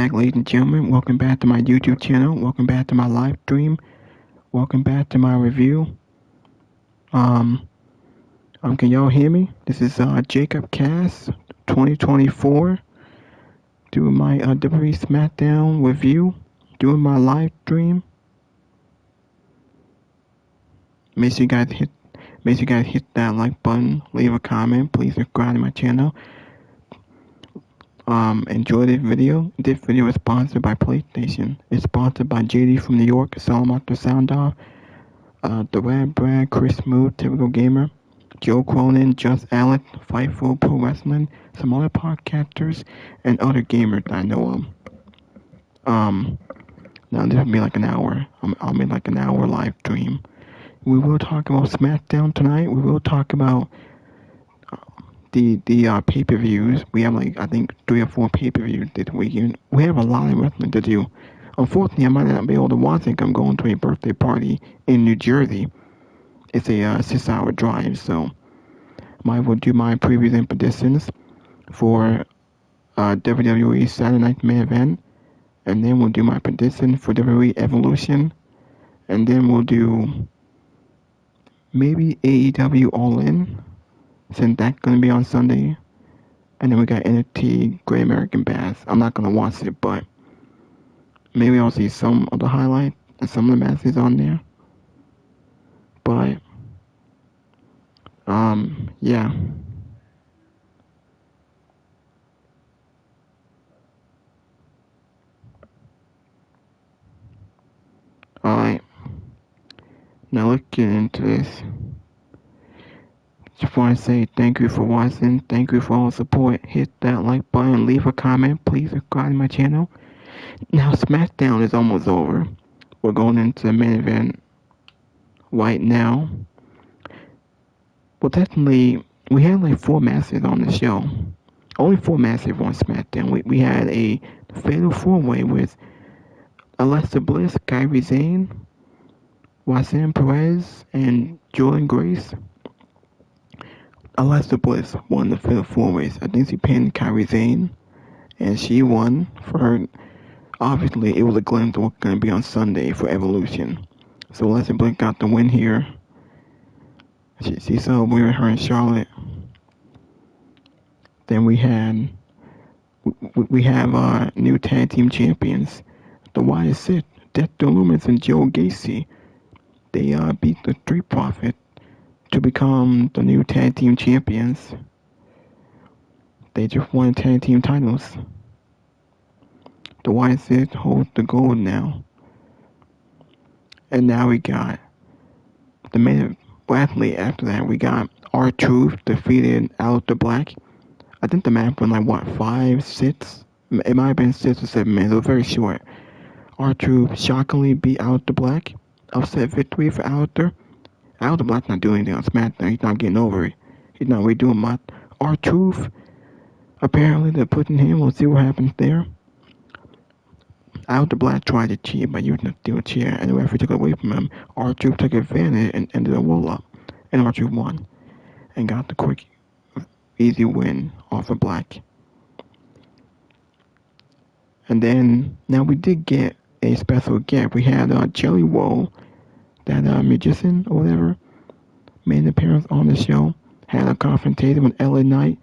back, ladies and gentlemen. Welcome back to my YouTube channel. Welcome back to my live stream. Welcome back to my review. Can y'all hear me? This is Jacob Cass, 2024, doing my WWE SmackDown review, doing my live stream. Make sure you guys hit that like button, leave a comment, please subscribe to my channel. Enjoy this video. This video is sponsored by PlayStation. It's sponsored by JD from New York, Salamat the Sound Off, The Red Brad, Chris Smooth, Typical Gamer, Joe Cronin, Just Alex, Fightful Pro Wrestling, some other podcasters, and other gamers that I know of. Now this will be like an hour. I'll make like an hour live stream. We will talk about SmackDown tonight. We will talk about the pay-per-views. We have like, I think 3 or 4 pay-per-views this weekend. We have a lot of wrestling to do. Unfortunately, I might not be able to watch it. I'm going to a birthday party in New Jersey. It's a 6-hour drive, so I might as well do my previews and predictions for WWE Saturday Night Main Event, and then we'll do my prediction for WWE Evolution, and then we'll do maybe AEW All In, since that's going to be on Sunday. And then we got NXT Great American Bash. I'm not going to watch it, but maybe I'll see some of the highlights and some of the matches on there. But, yeah. Alright. Now let's get into this. Just want to say thank you for watching. Thank you for all the support. Hit that like button. Leave a comment. Please subscribe to my channel. Now SmackDown is almost over. We're going into the main event right now. Well, technically, we had like 4 matches on the show. Only 4 matches on SmackDown. We had a fatal 4-way with Alexa Bliss, Kairi Sane, Roxanne Perez, and Jordan Grace. Alexa Bliss won the fatal 4-ways. I think she pinned Kairi Sane, and she won for her. Obviously, it was a glimpse of what's going to be on Sunday for Evolution. So Alexa Bliss got the win here. She celebrated her in Charlotte. Then we have our new tag team champions, the Wyatt Six, Dexter Lumis, and Joe Gacy. They beat the Street Profits to become the new tag team champions. They just won tag team titles. The Wyatt Six hold the gold now. And now we got the main athlete. After that, we got R-Truth defeated Aleister Black. I think the match went like 5, 6. It might have been 6 or 7 minutes. It was very short. R-Truth shockingly beat Aleister Black. Upset victory for Aleister. Aleister Black's not doing anything on SmackDown. He's not getting over it. He's not really doing much. R-Truth, apparently they're putting him. We'll see what happens there. Aleister Black tried to cheat by using a steel chair, and the referee took it away from him. R-Truth took advantage and ended a roll-up, and R-Truth won and got the quick, easy win off of Black. And then, now we did get a special guest. We had Jelly Roll, that magician or whatever, made an appearance on the show, had a confrontation with LA Knight.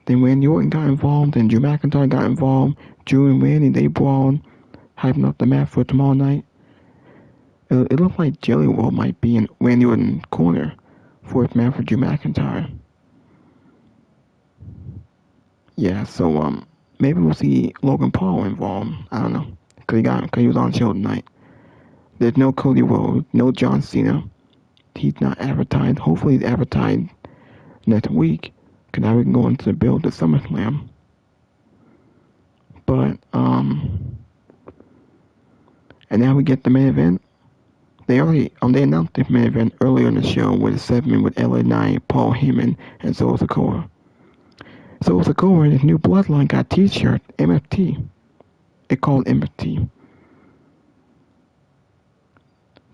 Then Randy Orton got involved, and Drew McIntyre got involved. Drew and Randy, they brawled, hyping up the match for tomorrow night. It looked like Jelly Roll might be in Randy Orton's corner for his match for Drew McIntyre. Yeah, so maybe we'll see Logan Paul involved. I don't know, cause he was on the show tonight. There's no Cody Rhodes, no John Cena. He's not advertised. Hopefully he's advertised next week, cause now we can go into the build to SummerSlam. But and now we get the main event. They announced the main event earlier in the show with a segment with LA Knight, Paul Heyman, and Solo Sikoa. Solo Sikoa and his new Bloodline got T-shirt, MFT. It called MFT.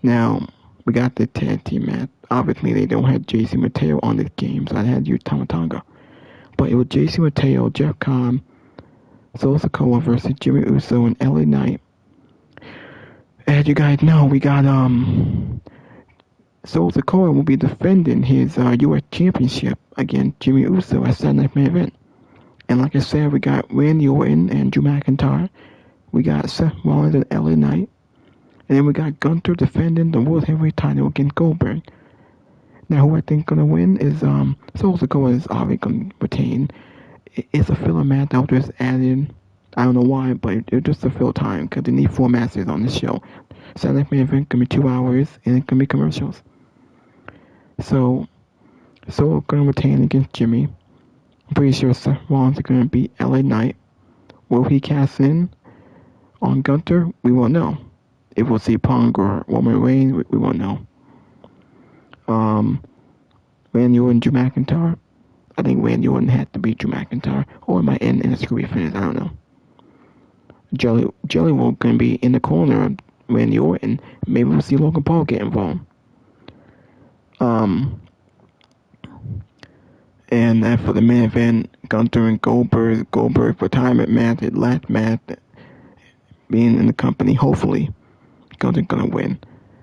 Now, we got the tag team match. Obviously, they don't have JC Mateo on this game, so I had to use Tama Tonga. But it was JC Mateo, Jeff Cobb, Solo Sikoa versus Jimmy Uso and LA Knight. As you guys know, we got Solo Sikoa will be defending his U.S. Championship against Jimmy Uso at Saturday Night Main Event. And like I said, we got Randy Orton and Drew McIntyre. We got Seth Rollins and LA Knight. And then we got Gunther defending the World Heavyweight title against Goldberg. Now, who I think gonna win is Solo Sikoa is obviously gonna retain. It's a filler match that was just added. I don't know why, but it's just a fill time because they need 4 matches on the show. Saturday Night Main Event can be 2 hours and it can be commercials. So gonna retain against Jimmy. I'm pretty sure Seth Rollins is gonna beat LA Knight. Will he cast in on Gunther? We won't know. If we'll see Punk or Roman Reigns, we won't know. Randy Orton and Drew McIntyre. I think Randy Orton had to beat Drew McIntyre, or it might end in a screwy finish. I don't know. Jelly Roll gonna be in the corner of Randy Orton. Maybe we'll see Logan Paul get involved. And as for the main event, Gunther and Goldberg retirement match, last match, being in the company, hopefully, Gunther's gonna win.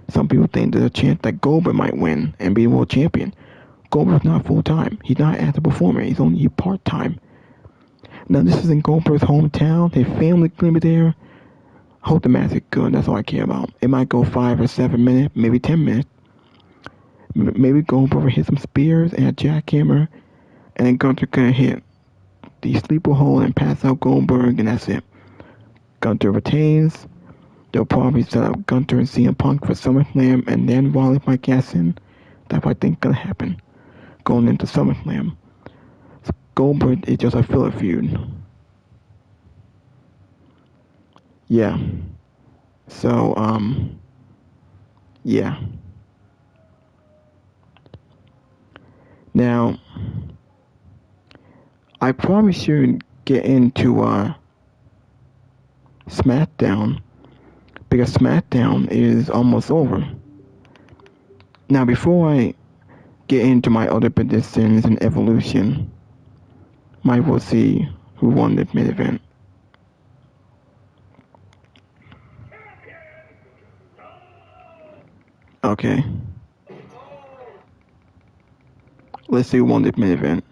Some people think there's a chance that Goldberg might win and be world champion. Goldberg's not full-time. He's not as a performer. He's only part-time. Now, this is in Goldberg's hometown. His family's gonna be there. I hope the match is good. That's all I care about. It might go 5 or 7 minutes, maybe 10 minutes. Maybe Goldberg will hit some spears and a jackhammer, and then Gunther gonna hit the sleeper hold and pass out Goldberg, and that's it. Gunther retains. They'll probably set up Gunther and CM Punk for SummerSlam, and then Rollins might gas in. That's what I think gonna happen going into SummerSlam. So Goldberg is just a filler feud. Yeah. So, yeah. Now, I probably should get into SmackDown, because SmackDown is almost over. Now, before I get into my other predictions and Evolution, might we'll see who won the main event. Okay. Let's see who won the main event.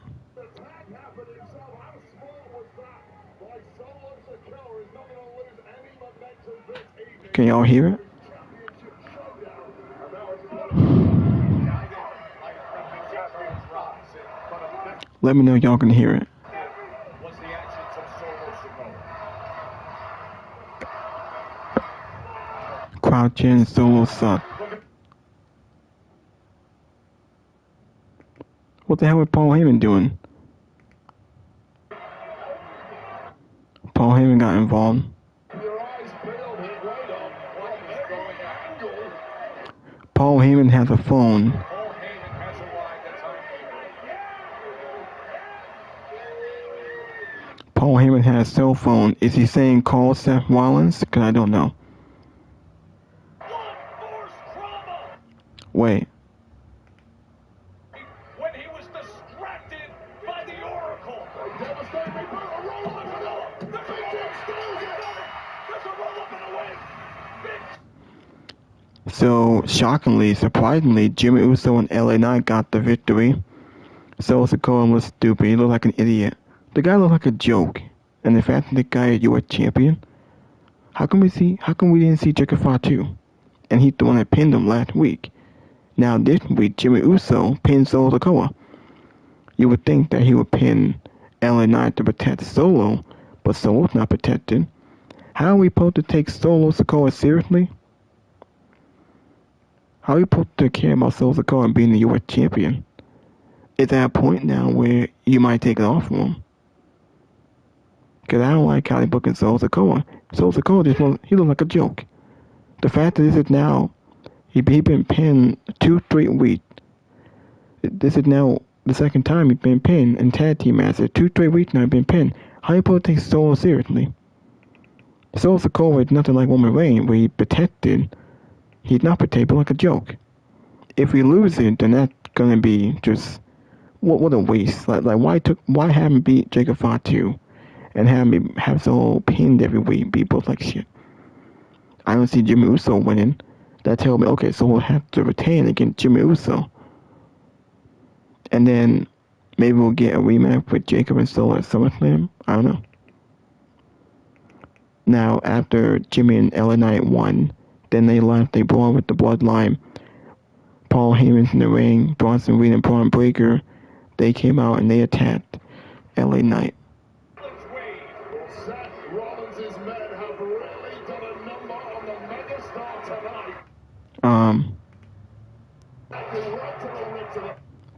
Can y'all hear it? Let me know if y'all can hear it. Crowd chanting Solo suck. What the hell is Paul Heyman doing? Paul Heyman got involved. Paul Heyman has a phone. Paul Heyman has a cell phone. Is he saying call Seth Rollins? Because I don't know. Wait. When he was distracted by the Oracle. So, shockingly, surprisingly, Jimmy Uso and LA Knight got the victory. Solo Sikoa was stupid. He looked like an idiot. The guy looked like a joke. And the fact that the guy is U.S. champion, how come we didn't see Jericho 2? And he's the one that pinned him last week. Now this week, Jimmy Uso pinned Solo Sikoa. You would think that he would pin LA Knight to protect Solo, but Solo's not protected. How are we supposed to take Solo Sikoa seriously? How are we supposed to care about Solo Sikoa being the U.S. champion? It's at a point now where you might take it off from him. Because I don't like how they booking Solo Sikoa. Solo Sikoa he looked like a joke. The fact that this is now, he been pinned 2 straight weeks. This is now the second time he's been pinned in tag team matches. 2 straight weeks now he's been pinned. How you supposed to take Solo seriously? Solo Sikoa is nothing like Roman Reigns, where he protected. He's not protected, but like a joke. If we lose it, then that's gonna be just what a waste. Like why haven't beat Jacob 2? and have so pinned every week, be both like shit. I don't see Jimmy Uso winning. That tells me, okay, so we'll have to retain against Jimmy Uso. And then maybe we'll get a rematch with Jacob and Solo at SummerSlam. I don't know. Now, after Jimmy and LA Knight won, then they left. They brawled with the Bloodline. Paul Heyman's in the ring. Bronson Reed and Braun Breaker. They came out and they attacked LA Knight. Seth Rollins' men have really done a number on the megastar tonight.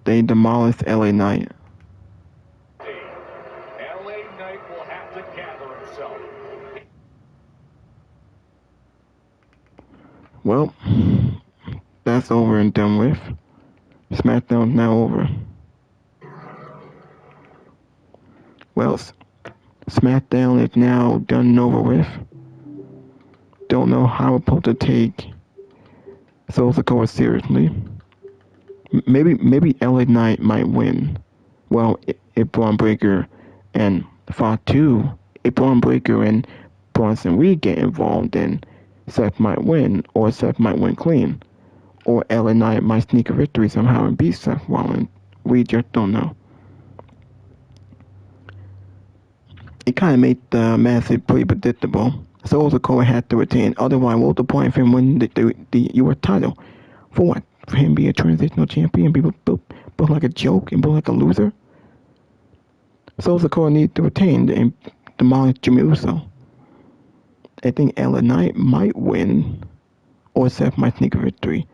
They demolished LA Knight. LA Knight will have to gather himself. Well, that's over and done with. SmackDown's now over. Well, SmackDown is now done and over with. Don't know how we're supposed to take Solo Sikoa seriously. Maybe LA Knight might win. Well, if Braun Breaker and Fatu, if Braun Breaker and Bronson Reed get involved, then Seth might win, or Seth might win clean, or LA Knight might sneak a victory somehow and beat Seth Rollins. We just don't know. It kind of made the match pretty predictable. Solo Sikoa had to retain. Otherwise, what was the point of him winning the U.S. title? For what? For him to be a transitional champion, people both like a joke and both like a loser? Solo Sikoa needs to retain and demolish Jimmy Uso. I think LA Knight might win, or Seth might sneak a victory.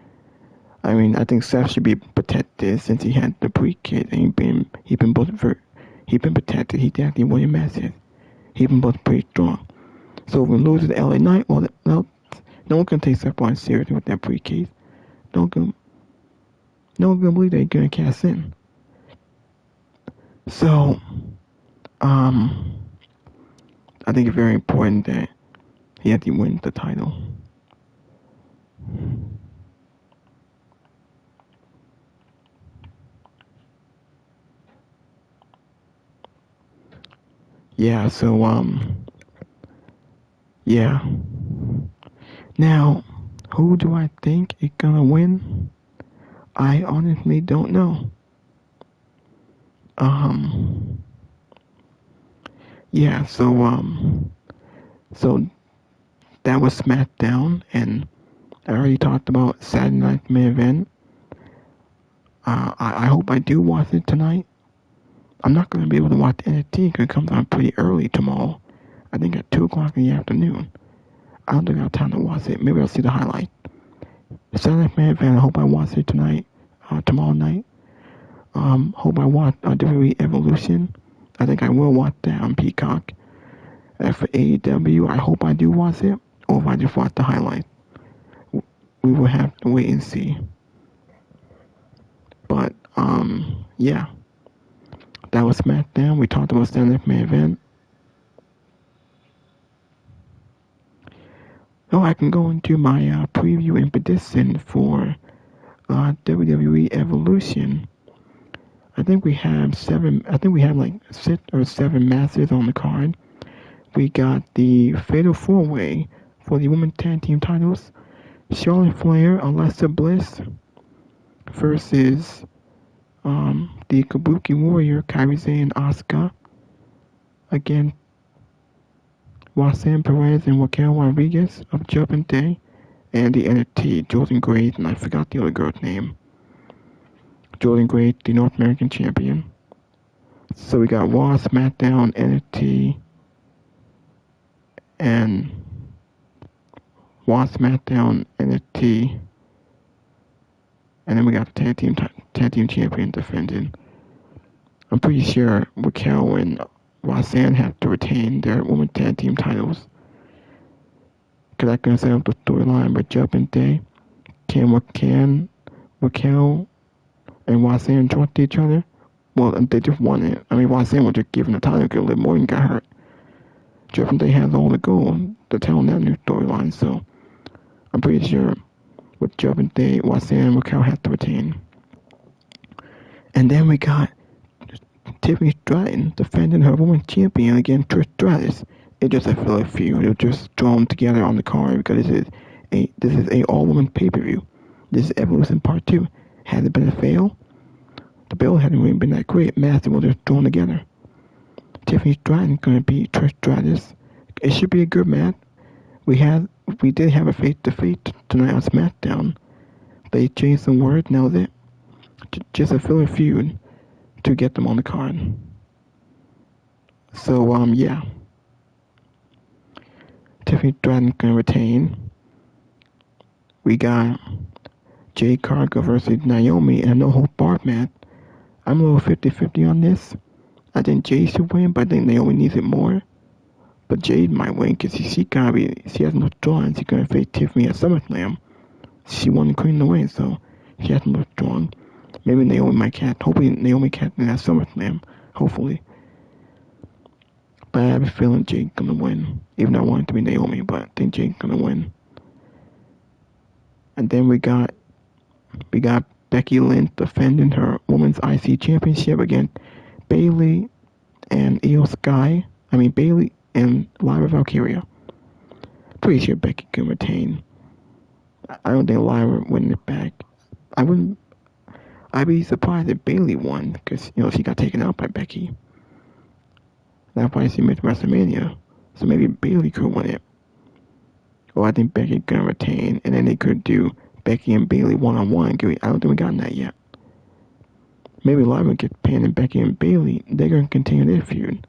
I mean, I think Seth should be protected since he had the pre-kid and he been protected. He definitely won matches. He been both pretty strong. So if we lose to LA Knight, well, no one can take Seth Rollins seriously with that pre-case. No one can believe they're gonna cast in. So, I think it's very important that he actually wins the title. Yeah, so, yeah. Now, who do I think is gonna win? I honestly don't know. Yeah, so that was SmackDown, and I already talked about Saturday Night's main event. I hope I do watch it tonight. I'm not going to be able to watch NXT because it comes on pretty early tomorrow. I think at 2 o'clock in the afternoon. I don't think I have time to watch it. Maybe I'll see the highlight. Saturday Night's main event, I hope I watch it tonight, tomorrow night. Hope I watch WWE Evolution. I think I will watch that on Peacock. As for AEW, I hope I do watch it, or if I just watch the highlight. We will have to wait and see. But, yeah. That was SmackDown. We talked about Saturday Night's main event. Oh, I can go into my preview and prediction for WWE Evolution. I think we have like 6 or 7 matches on the card. We got the Fatal 4-Way for the Women's Tag Team titles. Charlotte Flair, Alexa Bliss versus the Kabuki Warrior, Kairi Sane and Asuka against Roxanne Perez and Raquel Rodriguez of Judgment Day, and the NXT, Jordan Grace, and I forgot the other girl's name. Jordan Grace, the North American Champion. So we got Raw, SmackDown, NXT, and Raw, SmackDown, NXT, and then we got the tag team champion defending. I'm pretty sure Raquel and Roxanne have to retain their women's tag team titles. Because I can set up the storyline with Judgment Day. Can Raquel and Roxanne trust each other? Well, they just won it. I mean, Roxanne was just given the title because Liv Morgan got hurt. Judgment Day has all the gold to tell that new storyline, so I'm pretty sure with Judgment Day, Roxanne and Raquel have to retain. And then we got Tiffany Stratton defending her women's champion against Trish Stratus. It's just a filler feud. It was just thrown together on the card because this is a all-woman pay-per-view. This is Evolution Part 2. Has it been a fail? The build hadn't really been that great. Massive was just thrown together. Tiffany Stratton gonna beat Trish Stratus. It should be a good match. We did have a face-to-face tonight on SmackDown. They changed some words. Now that just a filler feud to get them on the card. So yeah. Tiffany Stratton gonna retain. We got Jade Cargill versus Naomi in a no-hold barred match. I'm a little 50-50 on this. I think Jade should win, but I think Naomi needs it more. But Jade might win because she has no strong. She's gonna face Tiffany at SummerSlam. She won the Queen of the Way, so she has no strong. Maybe Naomi might catch. Hopefully Naomi catches at SummerSlam. Hopefully. But I have a feeling Jade's gonna win. Even though I want it to be Naomi, but I think Jade's gonna win. And then we got Becky Lynch defending her Women's IC Championship against Bayley and Io Sky. Bayley and Lyra Valkyria. Pretty sure Becky can retain. I don't think Lyra winning it back. I'd be surprised if Bayley won because she got taken out by Becky. That's why she missed WrestleMania. So maybe Bayley could win it. Or I think Becky gonna retain, and then they could do Becky and Bayley one-on-one. I don't think we gotten that yet. Maybe Lyra gets pinned and Becky and Bayley, they're gonna continue their feud.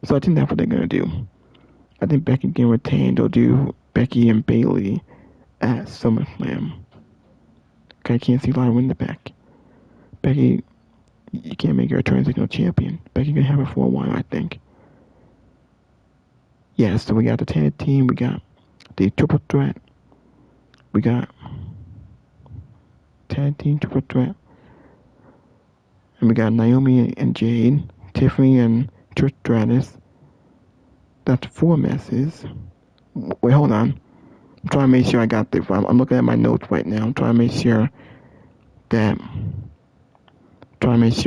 So I think that's what they're gonna do. I think Becky can retain. They'll do Becky and Bayley at SummerSlam. I can't see Lyra win the back. Becky, you can't make her a transitional champion. Becky can have it for a while, I think. Yeah, so we got the tag team, we got the triple threat. We got tag team triple threat. And we got Naomi and Jade, Tiffany and Trish Stratus. That's 4 messes. Wait, hold on. I'm trying to make sure I got this. I'm looking at my notes right now. I'm trying to make sure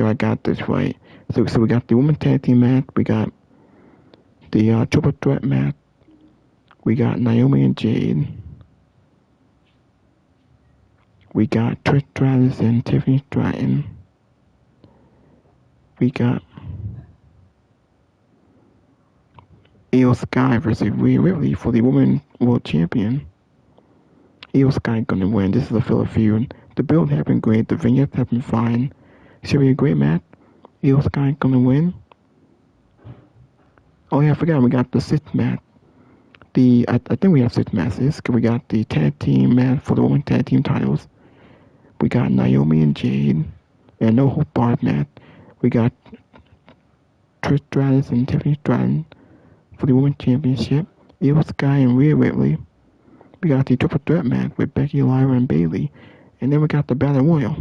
I got this right. So we got the women's tag team match. We got the triple threat match. We got Naomi and Jade. We got Trish Stratus and Tiffany Stratton. We got Io Sky versus Rhea Ripley for the Women's World Champion. Io Sky gonna win. This is a filler feud. The build has been great. The vignettes have been fine. Should be a great match. Io Sky gonna win. Oh yeah, I forgot. We got the 6th match. I think we have 6 matches. We got the tag team match for the women's tag team titles. We got Naomi and Jade and no hold barred match. We got Trish Stratus and Tiffany Stratton for the women's championship. Io Sky and Rhea Ripley. We got the triple threat match with Becky, Lyra, and Bayley. And then we got the Battle Royal.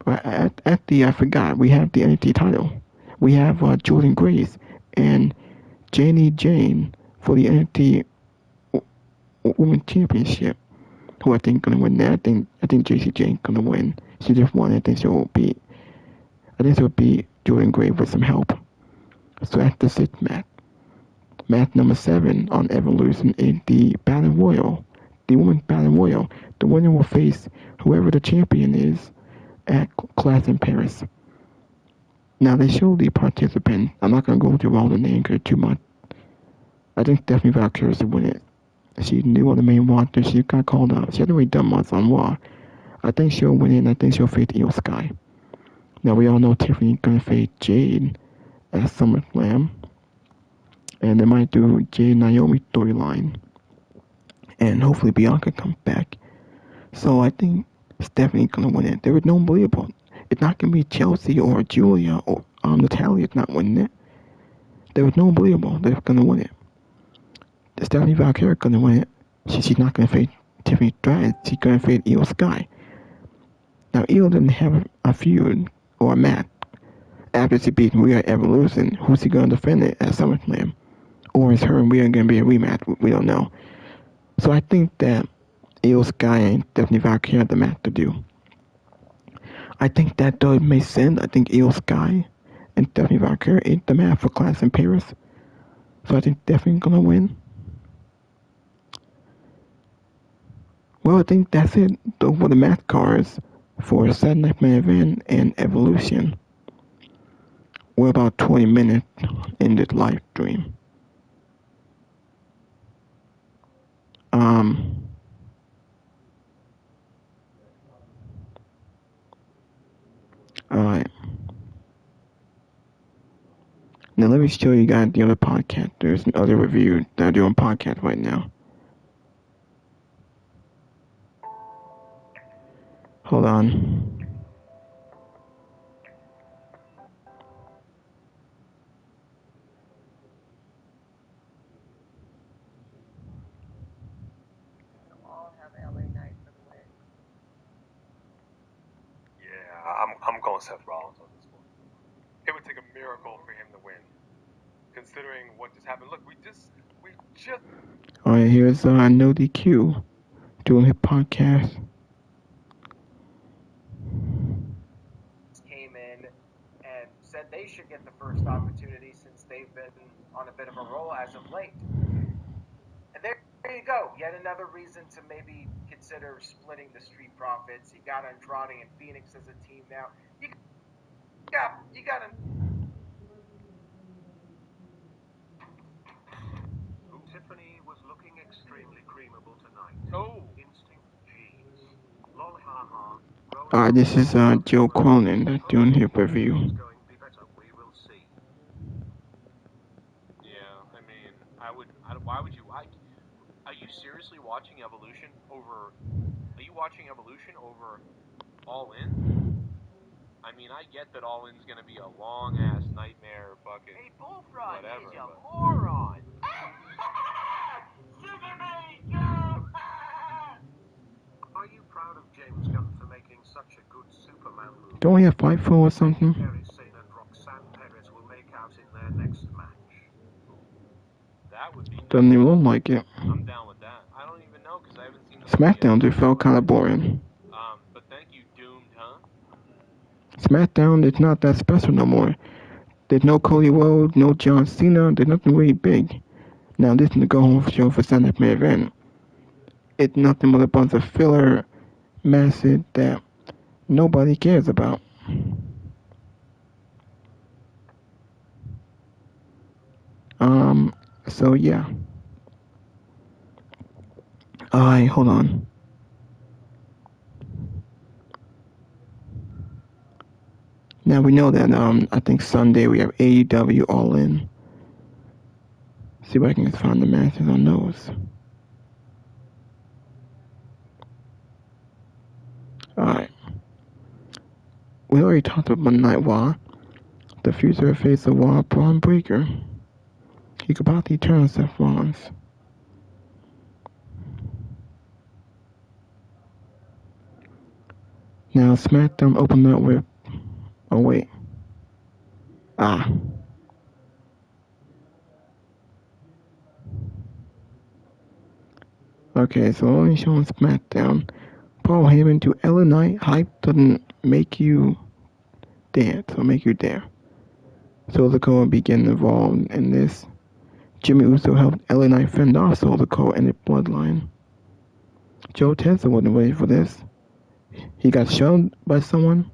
I forgot, we have the NXT title. We have Jordan Grace and Jane for the NXT Women's Championship. Who I think gonna win that? I think JC Jane gonna win. She just won. I think she'll beat Jordan Grace with some help. So that's the 6th match. Match number 7 on Evolution is the Battle Royal. The Women's Battle Royal. The winner will face whoever the champion is at Clash in Paris. Now they show the participants. I'm not gonna go through all the names because too much. I think Stephanie Valkyrie should win it. She's new on the main roster. She got called up. She hasn't really done much on Raw. I think she'll win it, and I think she'll face Io Sky. Now we all know Tiffany's gonna face Jade at SummerSlam. And they might do Jade Naomi storyline. And hopefully Bianca comes back. So I think Stephanie's gonna win it. There is no unbelievable. It's not gonna be Chelsea or Julia or Natalya's not winning it. There is no unbelievable. They're gonna win it. Stephanie Valkyrie gonna win it. She's not gonna face Tiffany Stratton. She's gonna face Io Sky. Now Io didn't have a feud or a match after she beat Rhea at Evolution. Who's she gonna defend it at SummerSlam? Or is her and Rhea gonna be a rematch? We don't know. So I think that Io Sky and Stephanie Valkyrie have the match to do. I think that though it makes sense. I think Io Sky and Stephanie Valkyrie ate the match for Clash in Paris. So I think definitely gonna win. Well, I think that's it for the match cards for Saturday Night Main Event and Evolution. We're about 20 minutes in this live stream. Alright. Now let me show you guys the other podcasters and other reviews that are doing podcasts right now. Hold on. I'm going Seth Rollins on this one. It would take a miracle for him to win, considering what just happened. Look, we just. Alright, here's No DQ doing his podcast. Came in and said they should get the first opportunity since they've been on a bit of a roll as of late. And there you go, yet another reason to maybe consider splitting the Street Profits. You got Andrade and Phoenix as a team now. You got Tiffany was looking extremely creamable tonight. Oh! Instinct G's. Lol ha ha. Alright, this is Joe Cronin doing his review. We will see. Yeah, I mean, why would you like? Are you seriously watching Evolution over? Are you watching Evolution over All In? I mean, I get that All In's gonna be a long ass nightmare bucket. Hey, Bullfrog whatever, is a but... moron. Are you proud of James Gunn for making such a good Superman movie? Don't we have Fightful or something? Perry Sane and Roxanne Perez will make out in their next match. That would be nice. Doesn't even look like it. I'm down with that. I don't even know because I haven't seen the SmackDown just felt kind of boring. But thank you, Doomed, huh? SmackDown is not that special no more. There's no Cody Rhodes, no John Cena, there's nothing really big. Now this is the go-home show for Saturday Night Main Event. It's nothing but a bunch of filler matches that nobody cares about. So yeah. Alright, hold on. Now we know that I think Sunday we have AEW All In. See if I can find the matches on those. Alright. We already talked about Monday Night Raw. The future face of Raw, Braun Breaker. He could probably turn Seth Rollins. Now SmackDown opened up with... Oh wait. Okay, so only showing SmackDown. Paul Heyman to LA Knight. Hype doesn't make you dance or make you dare. Soulja Cole will be getting involved in this. Jimmy Uso helped LA Knight fend off Soulja Cole and the Bloodline. Joe Tessa wasn't ready for this. He got shoved by someone.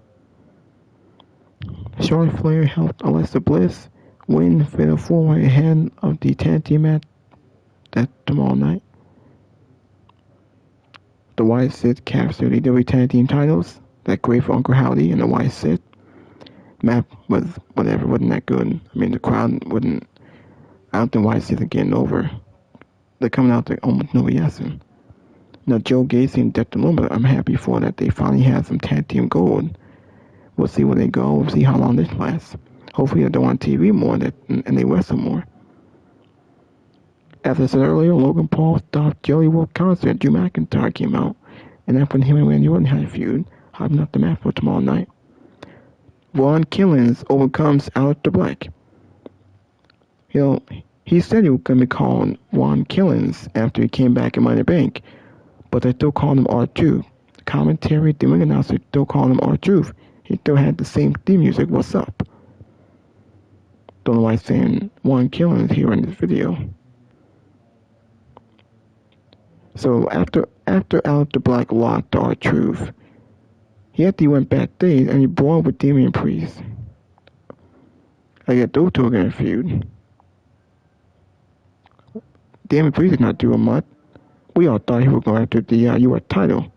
Charlotte Flair helped Alexa Bliss win Fatal 4-way ahead of the tag team match that tomorrow night. The White Sith captured the WWE tag team titles. That great for Uncle Howdy and the White Sith. Map was whatever, wasn't that good. I mean, the crowd wouldn't. I don't think White Sith are getting over. They're coming out there almost no yesing. Now Joe Gacy and Dexter Lumis, I'm happy for that. They finally had some tag team gold. We'll see where they go. We'll see how long this lasts. Hopefully they're on TV more and they wrestle more. As I said earlier, Logan Paul stopped Jelly Roll concert. Drew McIntyre came out. And that's when him and Randy Orton had a feud. Hyping up the match for tomorrow night. Ron Killings overcomes Aleister Black. He said he was going to be called Ron Killings after he came back in Money in the Bank. But they still called him R-Truth. Commentary, the ring announcer still called him R-Truth. He still had the same theme music. What's up? Don't know why he's saying One Killing is here in this video. So after Aleister Black lost to R-Truth, he actually went backstage and he brawled with Damian Priest. I guess those two are gonna feud. Damian Priest is not doing much. We all thought he would go after the U.S. title.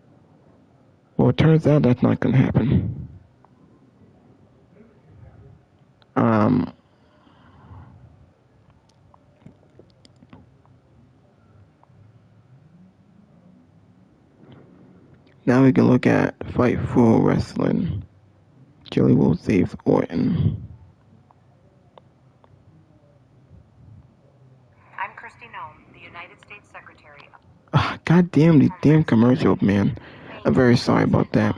Well, it turns out that's not gonna happen. Now we can look at Fightful Wrestling. Jelly Roll saves Orton. I'm Christy Nome, the United States Secretary of... God damn these damn commercials, man. I'm very sorry about that.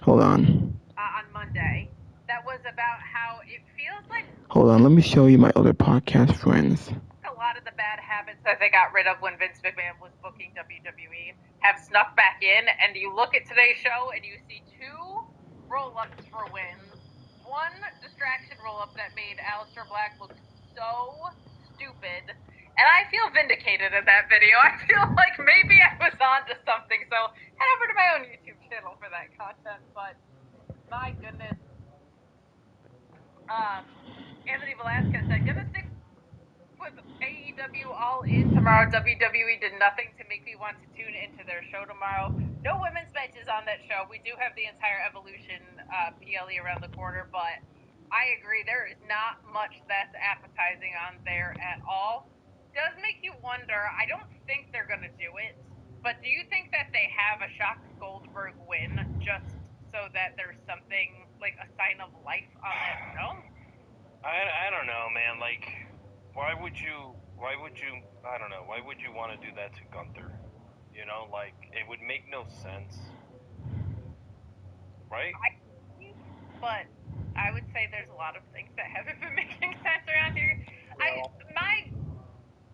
Hold on. On Monday, that was about how it feels like... Hold on, let me show you my other podcast friends. A lot of the bad habits that they got rid of when Vince McMahon was booking WWE have snuck back in, and you look at today's show and you see two roll-ups for wins. One distraction roll-up that made Aleister Black look so stupid, and I feel vindicated in that video. I feel like maybe I was onto something, so head over to my own YouTube channel for that content, but my goodness. Anthony Velasquez said, gonna stick with AEW All In tomorrow. WWE did nothing to make me want to tune into their show tomorrow. No women's matches on that show. We do have the entire Evolution PLE around the corner, but I agree, there is not much that's appetizing on there at all. Does make you wonder. I don't think they're going to do it, but do you think that they have a Shock Goldberg win just so that there's something like a sign of life on that show? I don't know, man. Like, why would you, I don't know, why would you want to do that to Gunther? You know, like, it would make no sense. Right? But I would say there's a lot of things that haven't been making sense around here. My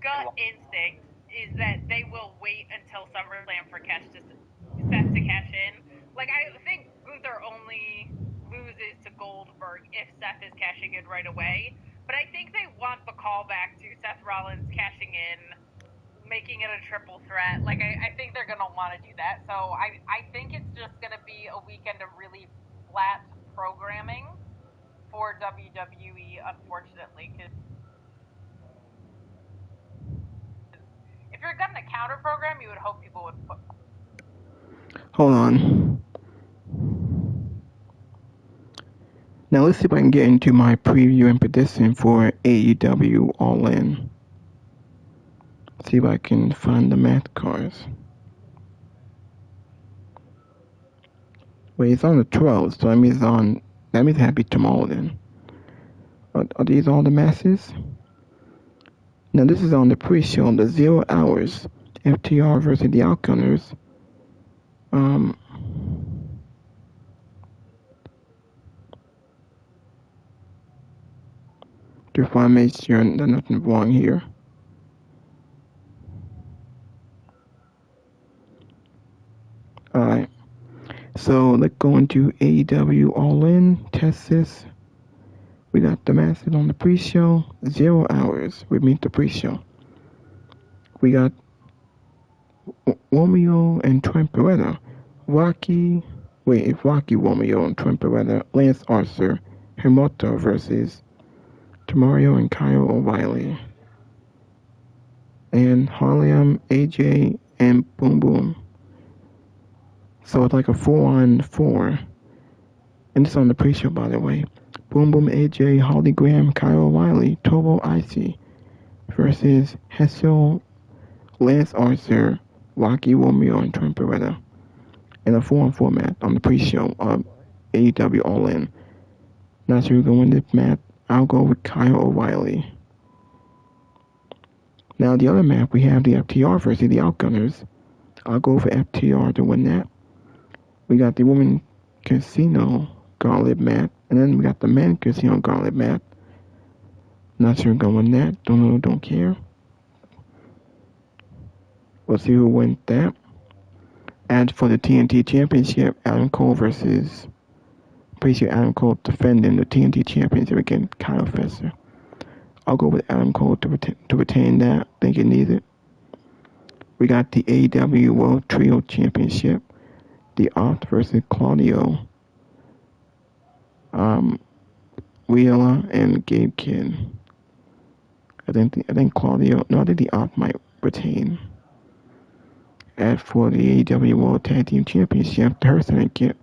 gut instinct is that they will wait until SummerSlam for Seth to cash in. Like, I think Gunther only loses to Goldberg if Seth is cashing in right away. But I think they want the callback to Seth Rollins cashing in, making it a triple threat. Like, I think they're going to want to do that. So I think it's just going to be a weekend of really flat programming for WWE, unfortunately. Because if you're going to counter program, you would hope people would put... Hold on. Now let's see if I can get into my preview and prediction for AEW All In. See if I can find the match cards. Wait, it's on the 12th, so that means it has to be tomorrow then. Are these all the matches? Now this is on the pre-show, the 0 hours. FTR versus the Outgunners. Just want to make sure there's nothing wrong here. Alright. So let's go into AEW All In, Texas. We got the matches on the pre-show, 0 hours. We meet the pre-show. We got Romeo and Trent Beretta. Rocky Romeo and Trent Beretta, Lance Archer, Hirota versus Tamario and Kyle O'Reilly. And Harlem, AJ, and Boom Boom. So it's like a 4-on-4. And it's on the pre-show, by the way. Boom Boom, AJ, Holly Graham, Kyle O'Reilly, Tobo Icy versus Hessel, Lance Archer, Rocky Romeo, and Trent Beretta. In a 4-on-4 match on the pre-show of AEW All In. Not sure who's going to win this match. I'll go with Kyle O'Reilly. Now the other match, we have the FTR versus the Outgunners. I'll go for FTR to win that. We got the Women Casino Gauntlet match. And then we got the Men Casino Gauntlet match. Not sure who's going to win that. Don't know, don't care. We'll see who wins that. As for the TNT Championship, Adam Cole versus appreciate Adam Cole defending the TNT Championship against Kyle Fesser. I'll go with Adam Cole to retain that. Think it needs it. We got the AEW World Trio Championship. The Opt versus Claudio. Wheeler and Gabe Kidd. I think Claudio. No, I think the Opt might retain. As for the AEW World Tag Team Championship, the Hurt Syndicate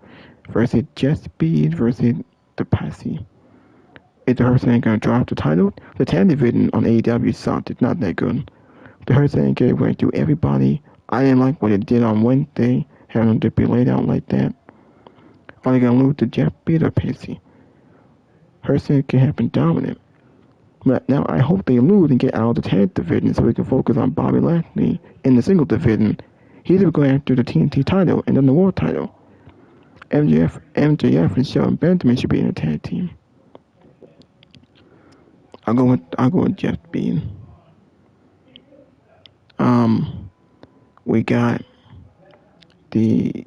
versus Jet Speed versus the Posse. Is the Hurt Syndicate going to drop the title? The tag division on AEW sucked. It's not that good. The Hurt Syndicate went through everybody. I didn't like what it did on Wednesday, having them to be laid out like that. Are they going to lose to Jet Speed or Posse? Hurt Syndicate have been dominant. But now I hope they lose and get out of the tag division so we can focus on Bobby Lashley in the single division. He's going after the TNT title and then the world title. MJF and Shelton Benjamin should be in a tag team. I'll go with Jeff Bean. We got the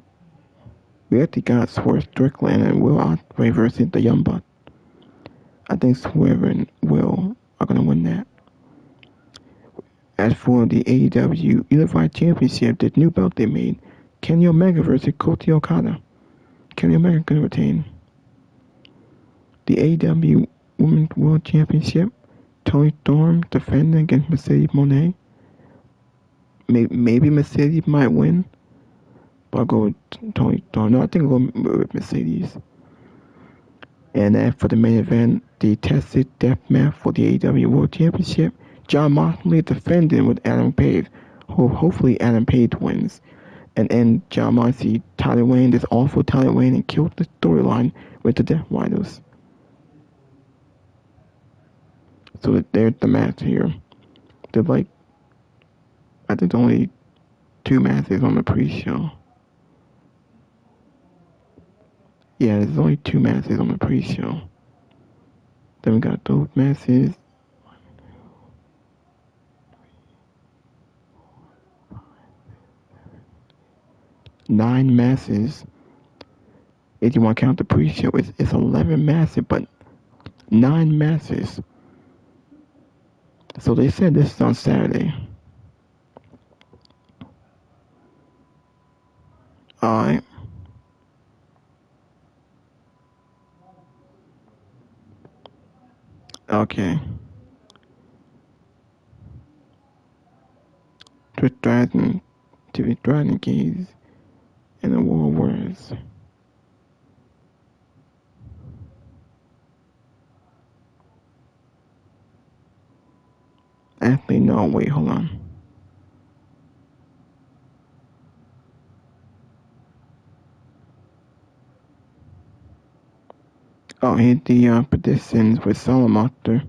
Swerve Strickland and Will Ospreay versus the Young Bucks. I think Swerve and Will are gonna win that. As for the AEW Unified Championship, the new belt they made, Kenny Omega versus Kota Okada. Kenny Omega gonna retain. The AEW Women's World Championship, Toni Storm defending against Mercedes Moné. Maybe Mercedes might win, but I'll go with Toni Storm. No, I think I'll go with Mercedes. And then for the main event, the Tested Deathmatch for the AEW World Championship, Jon Moxley defending with Adam Page. Hopefully Adam Page wins. And end Jon Moxley, Tyler Wayne, this awful Tyler Wayne, and killed the storyline with the Death Riders. So there's the match here. There's I think only 2 matches on the pre-show. Yeah, there's only 2 matches on the pre-show. Then we got those matches. 9 matches. If you want to count the pre-show, it's 11 matches, but 9 matches. So they said this is on Saturday. Alright. Okay. Trish Stratus, TV Dragon Gaze, and the War Words. Actually, no, wait, hold on. Oh, here's the predictions with Salamonster.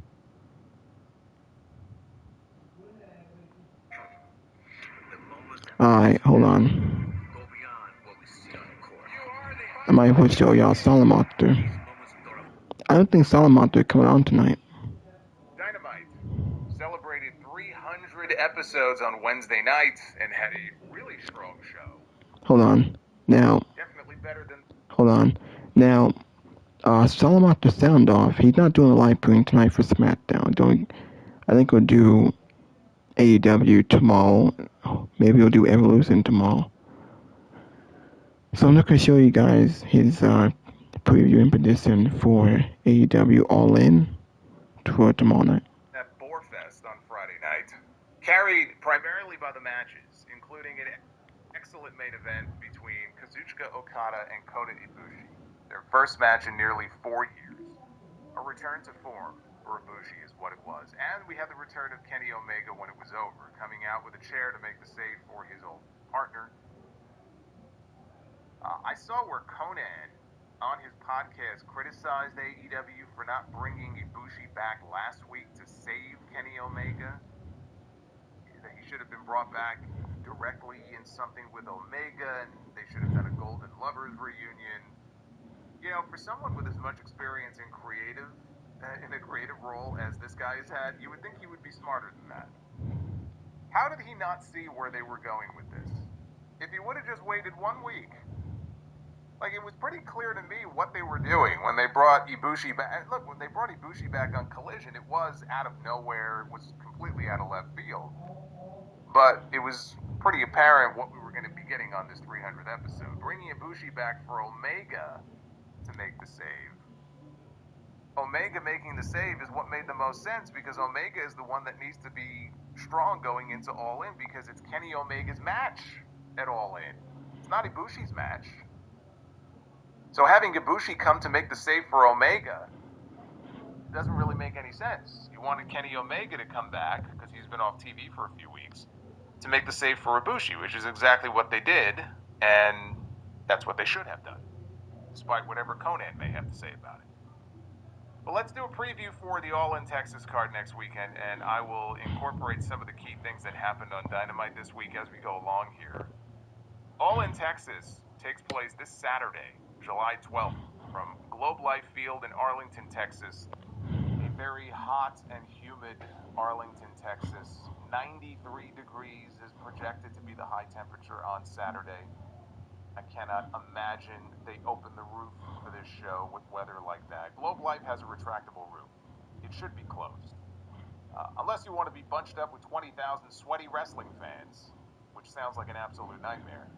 Alright, hold on. I might as well show y'all Salamonster. I don't think Salamonster coming on tonight. Dynamite celebrated 300 episodes on Wednesday night and had a really strong show. Hold on. Now. Definitely better than. Hold on. Now, Salamonster sound off. He's not doing a live stream tonight for SmackDown. I think we'll do AEW tomorrow. Maybe we'll do Evolution tomorrow. So I'm not going to show you guys his preview and prediction for AEW All In for tomorrow night. At Boarfest on Friday night, carried primarily by the matches, including an excellent main event between Kazuchika Okada and Kota Ibushi. Their first match in nearly 4 years. A return to form for Ibushi is what it was. And we had the return of Kenny Omega when it was over, coming out with a chair to make the save for his old partner. I saw where Conan, on his podcast, criticized AEW for not bringing Ibushi back last week to save Kenny Omega. That he should have been brought back directly in something with Omega, and they should have done a Golden Lovers reunion. You know, for someone with as much experience in a creative role as this guy has had, you would think he would be smarter than that. How did he not see where they were going with this? If he would have just waited 1 week, Like, it was pretty clear to me what they were doing when they brought Ibushi back. Look, when they brought Ibushi back on Collision, it was out of nowhere. It was completely out of left field. But it was pretty apparent what we were going to be getting on this 300th episode. Bringing Ibushi back for Omega to make the save. Omega making the save is what made the most sense, because Omega is the one that needs to be strong going into All In, because it's Kenny Omega's match at All In. It's not Ibushi's match. So having Ibushi come to make the save for Omega doesn't really make any sense. You wanted Kenny Omega to come back, because he's been off TV for a few weeks, to make the save for Ibushi, which is exactly what they did, and that's what they should have done, despite whatever Conan may have to say about it. But let's do a preview for the All In Texas card next weekend, and I will incorporate some of the key things that happened on Dynamite this week as we go along here. All In Texas takes place this Saturday, July 12th, from Globe Life Field in Arlington, Texas. A very hot and humid Arlington, Texas. 93 degrees is projected to be the high temperature on Saturday. I cannot imagine they open the roof for this show with weather like that. Globe Life has a retractable roof. It should be closed. Unless you want to be bunched up with 20,000 sweaty wrestling fans, which sounds like an absolute nightmare.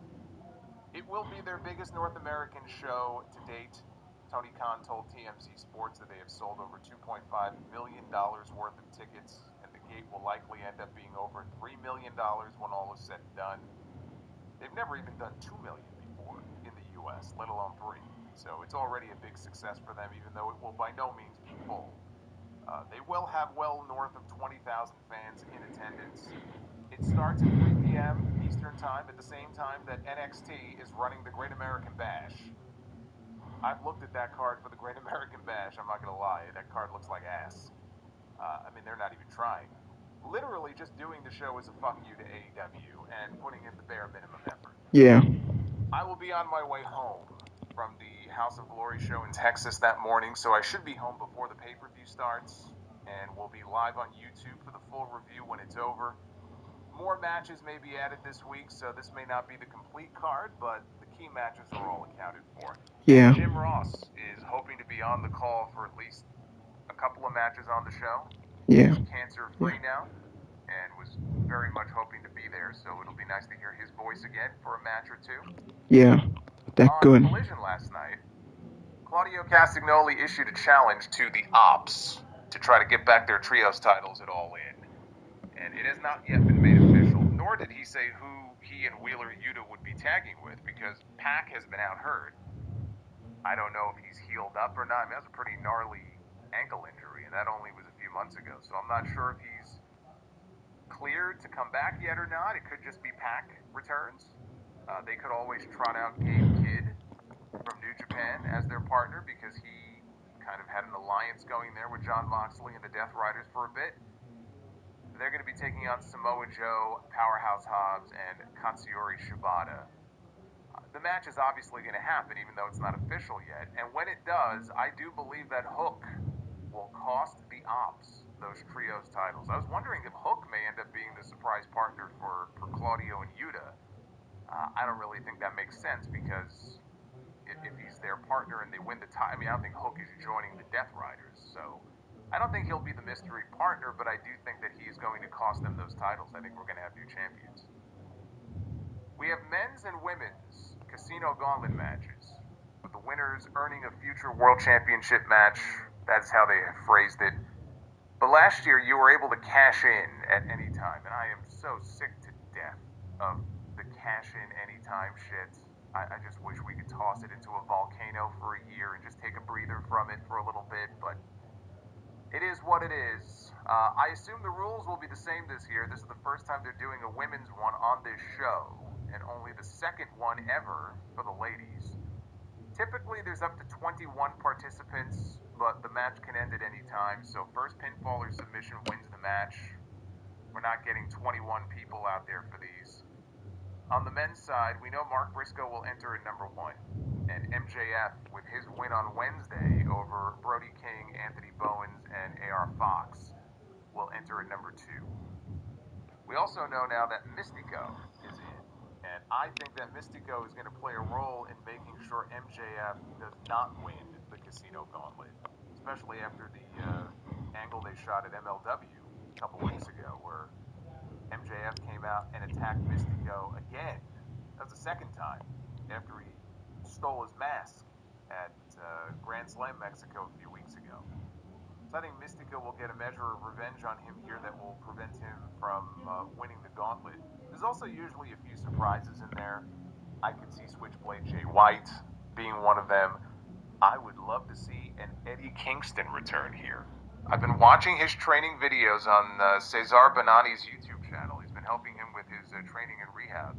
It will be their biggest North American show to date. Tony Khan told TMZ Sports that they have sold over $2.5 million worth of tickets, and the gate will likely end up being over $3 million when all is said and done. They've never even done $2 million before in the U.S., let alone $3. So it's already a big success for them, even though it will by no means be full. They will have well north of 20,000 fans in attendance. It starts at 3 p.m. Eastern Time, at the same time that NXT is running the Great American Bash. I've looked at that card for the Great American Bash, I'm not going to lie. That card looks like ass. I mean, they're not even trying. Literally just doing the show is a fuck you to AEW and putting in the bare minimum effort. Yeah. I will be on my way home from the House of Glory show in Texas that morning, so I should be home before the pay-per-view starts, and we'll be live on YouTube for the full review when it's over. More matches may be added this week, so this may not be the complete card, but the key matches are all accounted for. Yeah. Jim Ross is hoping to be on the call for at least a couple of matches on the show. Yeah. He's cancer-free now, and was very much hoping to be there, so it'll be nice to hear his voice again for a match or two. Yeah. That's On good. Collision last night, Claudio Castagnoli issued a challenge to the Ops to try to get back their trios titles at All In. And it has not yet been made official, nor did he say who he and Wheeler Yuta would be tagging with, because Pac has been out hurt. I don't know if he's healed up or not. I mean, that was a pretty gnarly ankle injury, and that only was a few months ago. So I'm not sure if he's cleared to come back yet or not. It could just be Pac returns. They could always trot out Gabe Kidd from New Japan as their partner, because he kind of had an alliance going there with Jon Moxley and the Death Riders for a bit. They're going to be taking on Samoa Joe, Powerhouse Hobbs, and Katsuyori Shibata. The match is obviously going to happen, even though it's not official yet. And when it does, I do believe that Hook will cost the Ops those trios titles. I was wondering if Hook may end up being the surprise partner for Claudio and Yuta. I don't really think that makes sense, because if he's their partner and they win the title, I mean, I don't think Hook is joining the Death Riders, so I don't think he'll be the mystery partner, but I do think that he is going to cost them those titles. I think we're going to have new champions. We have men's and women's Casino Gauntlet matches, with the winners earning a future World Championship match. That's how they have phrased it. But last year, you were able to cash in at any time, and I am so sick to death of the cash in anytime shit. I just wish we could toss it into a volcano for a year and just take a breather from it for a little bit, but it is what it is. I assume the rules will be the same this year. This is the first time they're doing a women's one on this show, and only the second one ever for the ladies. Typically, there's up to 21 participants, but the match can end at any time, so first pinfall or submission wins the match. We're not getting 21 people out there for these. On the men's side, we know Mark Briscoe will enter at number 1, and MJF, with his win on Wednesday over Brody King, Anthony Bowens, and AR Fox, will enter at number 2. We also know now that Mystico is in, and And I think that Mystico is going to play a role in making sure MJF does not win the Casino Gauntlet, especially after the angle they shot at MLW a couple weeks ago, where MJF came out and attacked Mystico again. That was the second time after he stole his mask at Grand Slam Mexico a few weeks ago. So I think Mystico will get a measure of revenge on him here that will prevent him from winning the gauntlet. There's also usually a few surprises in there. I could see Switchblade Jay White being one of them. I would love to see an Eddie Kingston return here. I've been watching his training videos on Cesar Bonani's YouTube channel. He's been helping him with his training and rehab.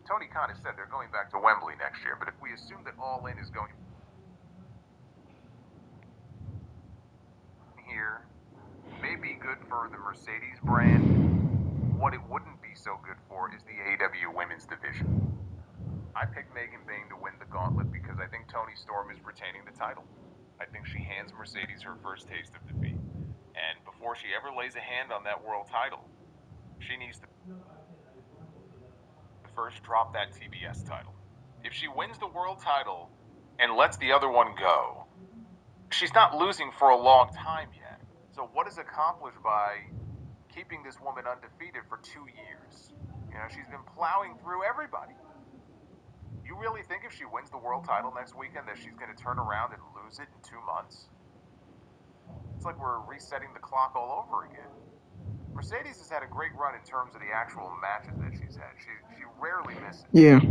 Tony Khan has said they're going back to Wembley next year, but if we assume that All In is going here, may be good for the Mercedes brand. What it wouldn't be so good for is the AEW women's division. I picked Megan Bayne to win the gauntlet because I think Toni Storm is retaining the title. I think she hands Mercedes her first taste of defeat. And before she ever lays a hand on that world title, she needs to first drop that TBS title. If she wins the world title and lets the other one go, she's not losing for a long time yet. So what is accomplished by keeping this woman undefeated for 2 years? You know, she's been plowing through everybody. You really think if she wins the world title next weekend that she's going to turn around and lose it in 2 months? It's like we're resetting the clock all over again. Mercedes has had a great run in terms of the actual matches that she's had. She rarely misses. Yeah.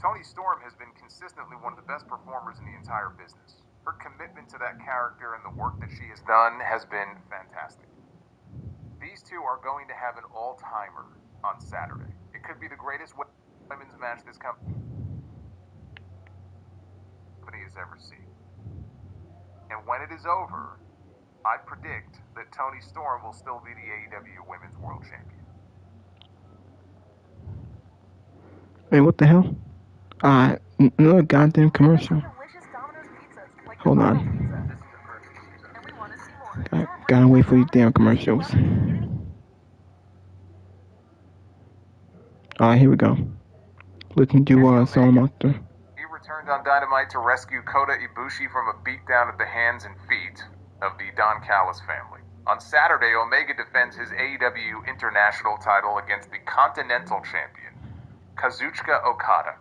Toni Storm has been consistently one of the best performers in the entire business. Her commitment to that character and the work that she has done has been fantastic. These two are going to have an all-timer on Saturday. It could be the greatest women's match this company has ever seen. And when it is over, I predict that Toni Storm will still be the AEW Women's World Champion. Wait, what the hell? Another goddamn commercial. Hold on. Gotta wait for these damn commercials. Alright, here we go. Listen to Song Monster. He returned on Dynamite to rescue Kota Ibushi from a beatdown at the hands and feet of the Don Callis family. On Saturday, Omega defends his AEW International title against the Continental Champion, Kazuchika Okada.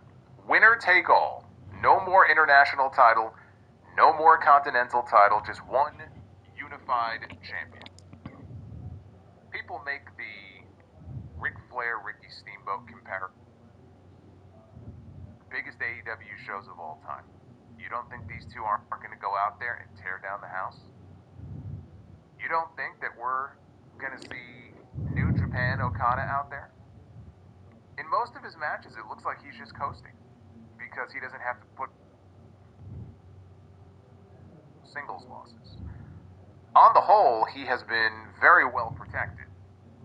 Winner take all. No more international title, no more Continental title, just one unified champion. People make the Ric Flair, Ricky Steamboat comparison. Biggest AEW shows of all time. You don't think these two aren't going to go out there and tear down the house? You don't think that we're going to see New Japan Okada out there? In most of his matches, it looks like he's just coasting because he doesn't have to put singles losses. On the whole, he has been very well protected,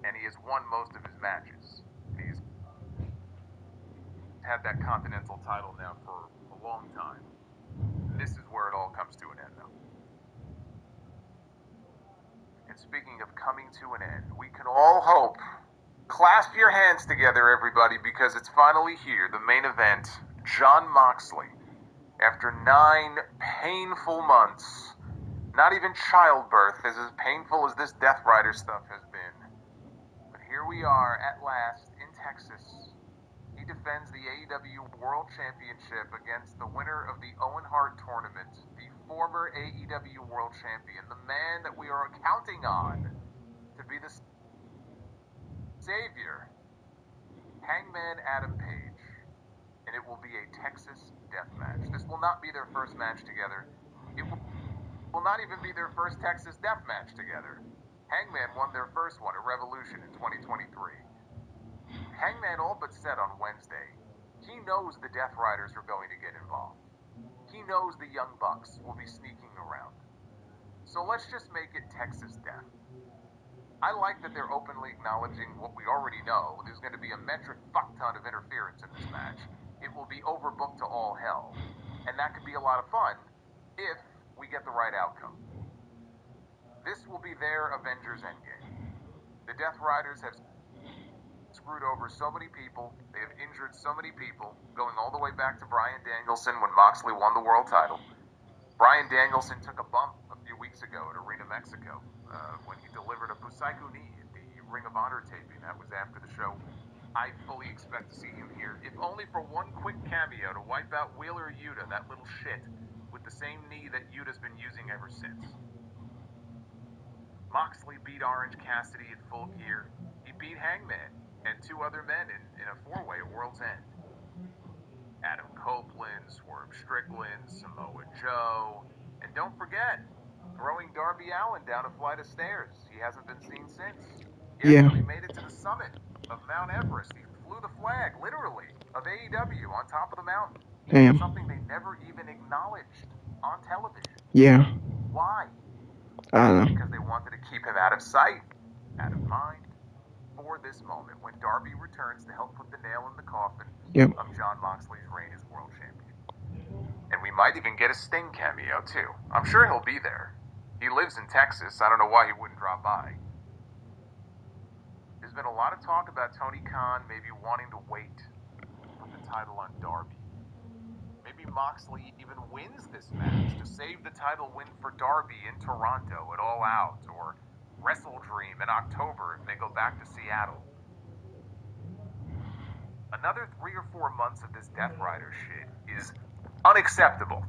and he has won most of his matches. He's had that Continental title now for a long time. This is where it all comes to an end, though. And speaking of coming to an end, we can all hope. Clasp your hands together, everybody, because it's finally here, the main event. Jon Moxley, after 9 painful months, not even childbirth is as painful as this Death Rider stuff has been. But here we are at last in Texas. He defends the AEW World Championship against the winner of the Owen Hart Tournament, the former AEW World Champion, the man that we are counting on to be the savior, Hangman Adam Page. And it will be a Texas death match. This will not be their first match together. It will not even be their first Texas death match together. Hangman won their first one at Revolution in 2023. Hangman all but said on Wednesday, he knows the Death Riders are going to get involved. He knows the Young Bucks will be sneaking around. So let's just make it Texas death. I like that they're openly acknowledging what we already know. There's going to be a metric fuck ton of interference in this match. It will be overbooked to all hell. And that could be a lot of fun if we get the right outcome. This will be their Avengers Endgame. The Death Riders have screwed over so many people. They have injured so many people, going all the way back to Bryan Danielson when Moxley won the world title. Bryan Danielson took a bump a few weeks ago at Arena Mexico when he delivered a Busaiku knee at the Ring of Honor taping. That was after the show. I fully expect to see him here, if only for one quick cameo to wipe out Wheeler Yuta, that little shit, with the same knee that Yuta's been using ever since. Moxley beat Orange Cassidy at Full Gear. He beat Hangman and two other men in a four-way at World's End. Adam Copeland, Swerve Strickland, Samoa Joe, and don't forget, throwing Darby Allin down a flight of stairs. He hasn't been seen since. He Yeah. actually made it to the summit of Mount Everest. He flew the flag, literally, of AEW on top of the mountain. Damn. Something they never even acknowledged on television. Yeah. Why? I don't know. Because they wanted to keep him out of sight, out of mind, for this moment when Darby returns to help put the nail in the coffin Yep. of Jon Moxley's reign as world champion. And we might even get a Sting cameo, too. I'm sure he'll be there. He lives in Texas. I don't know why he wouldn't drop by. There's been a lot of talk about Tony Khan maybe wanting to wait to put the title on Darby. Maybe Moxley even wins this match to save the title win for Darby in Toronto at All Out, or Wrestle Dream in October if they go back to Seattle. Another 3 or 4 months of this Death Rider shit is unacceptable.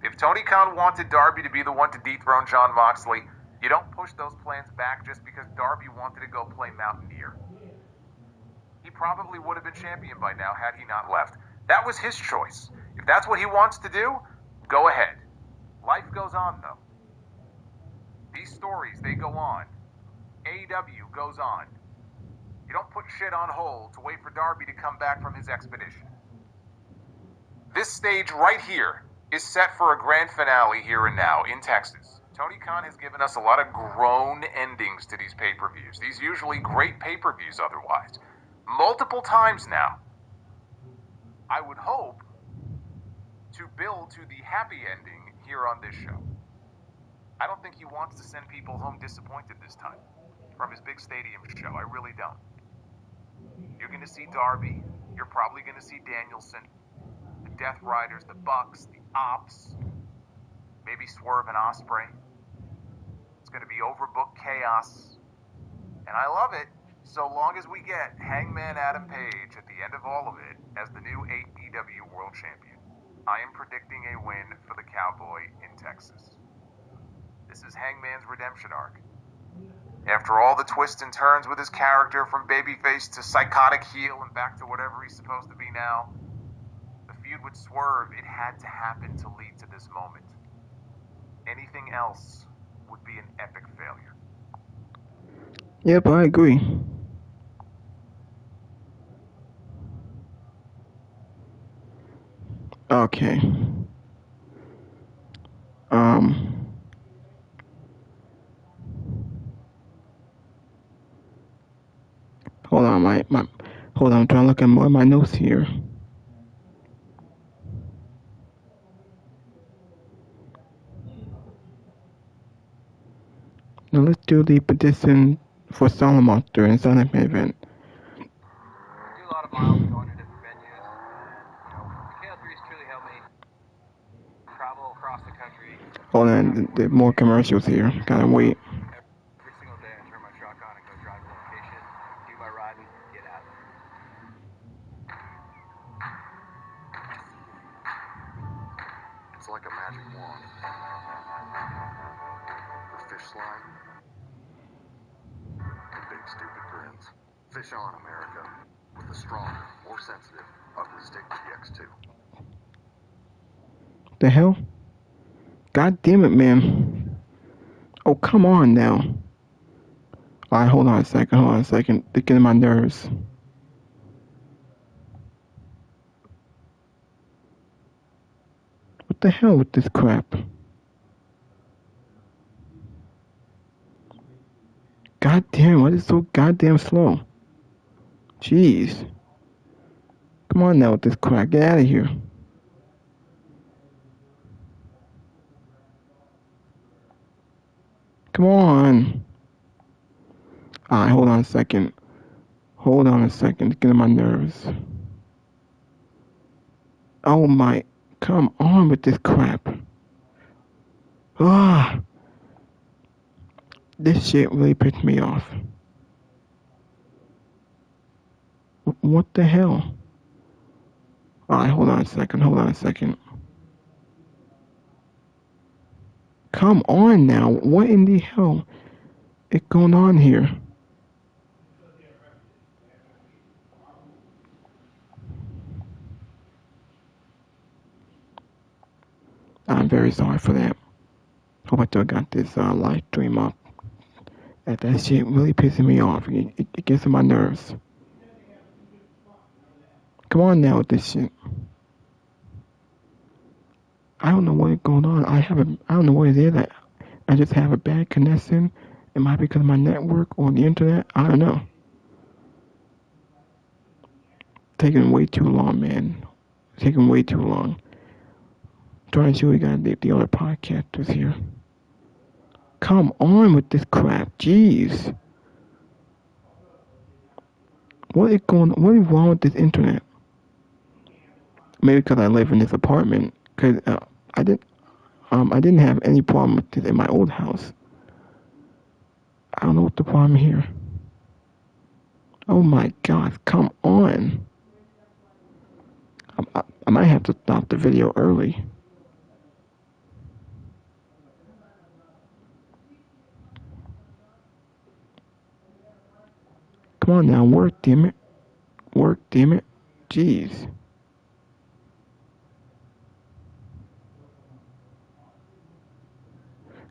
If Tony Khan wanted Darby to be the one to dethrone Jon Moxley, you don't push those plans back just because Darby wanted to go play Mountaineer. He probably would have been champion by now had he not left. That was his choice. If that's what he wants to do, go ahead. Life goes on, though. These stories, they go on. AEW goes on. You don't put shit on hold to wait for Darby to come back from his expedition. This stage right here is set for a grand finale here and now in Texas. Tony Khan has given us a lot of groan endings to these pay-per-views. These usually great pay-per-views otherwise. Multiple times now. I would hope to build to the happy ending here on this show. I don't think he wants to send people home disappointed this time from his big stadium show. I really don't. You're going to see Darby. You're probably going to see Danielson, the Death Riders, the Bucks, the Ops, maybe Swerve and Ospreay. It's going to be overbooked chaos. And I love it so long as we get Hangman Adam Page at the end of all of it as the new AEW World Champion. I am predicting a win for the Cowboy in Texas. This is Hangman's redemption arc. After all the twists and turns with his character from babyface to psychotic heel and back to whatever he's supposed to be now, the feud with Swerve, it had to happen to lead to this moment. Anything else would be an epic failure. Yep, I agree. Okay. Hold on, hold on, I'm trying to look at more of my notes here. Now let's do the petition for Solomon during the Sonic event. Do a lot of miles going to different venues. The KL3's truly helped me travel across the country. Hold on, there are more commercials here. Gotta wait. Every single day I turn my truck on and go drive to the location, do my ride, and get out. It's like a magic wand. The fish slime. And big stupid grins. Fish on, America. With a stronger, more sensitive, ugly stick GX2. The hell? God damn it, man. Oh, come on now. Alright, hold on a second. They're getting my nerves. What the hell with this crap? God damn, why is it so goddamn slow? Jeez. Come on now with this crap. Get out of here. Come on. Alright, hold on a second. Hold on a second, get on my nerves. Oh my, come on with this crap. Ah, this shit really pissed me off. What the hell? Alright, hold on a second. Come on now, what in the hell is going on here? I'm very sorry for that. Hope I still got this live stream up. That shit really pissing me off. It gets on my nerves. Come on now with this shit. I don't know what is going on. I don't know what it is. I just have a bad connection. It might be because of my network or the internet. I don't know. Taking way too long, man. Taking way too long. Trying to see we got the other podcasters here. Come on with this crap. Jeez. What is wrong with this internet? Maybe because I live in this apartment. Because I didn't have any problem with this in my old house. I don't know what the problem here. Oh my God, come on. I might have to stop the video early. Come on now, work, damn it. Work, damn it. Jeez.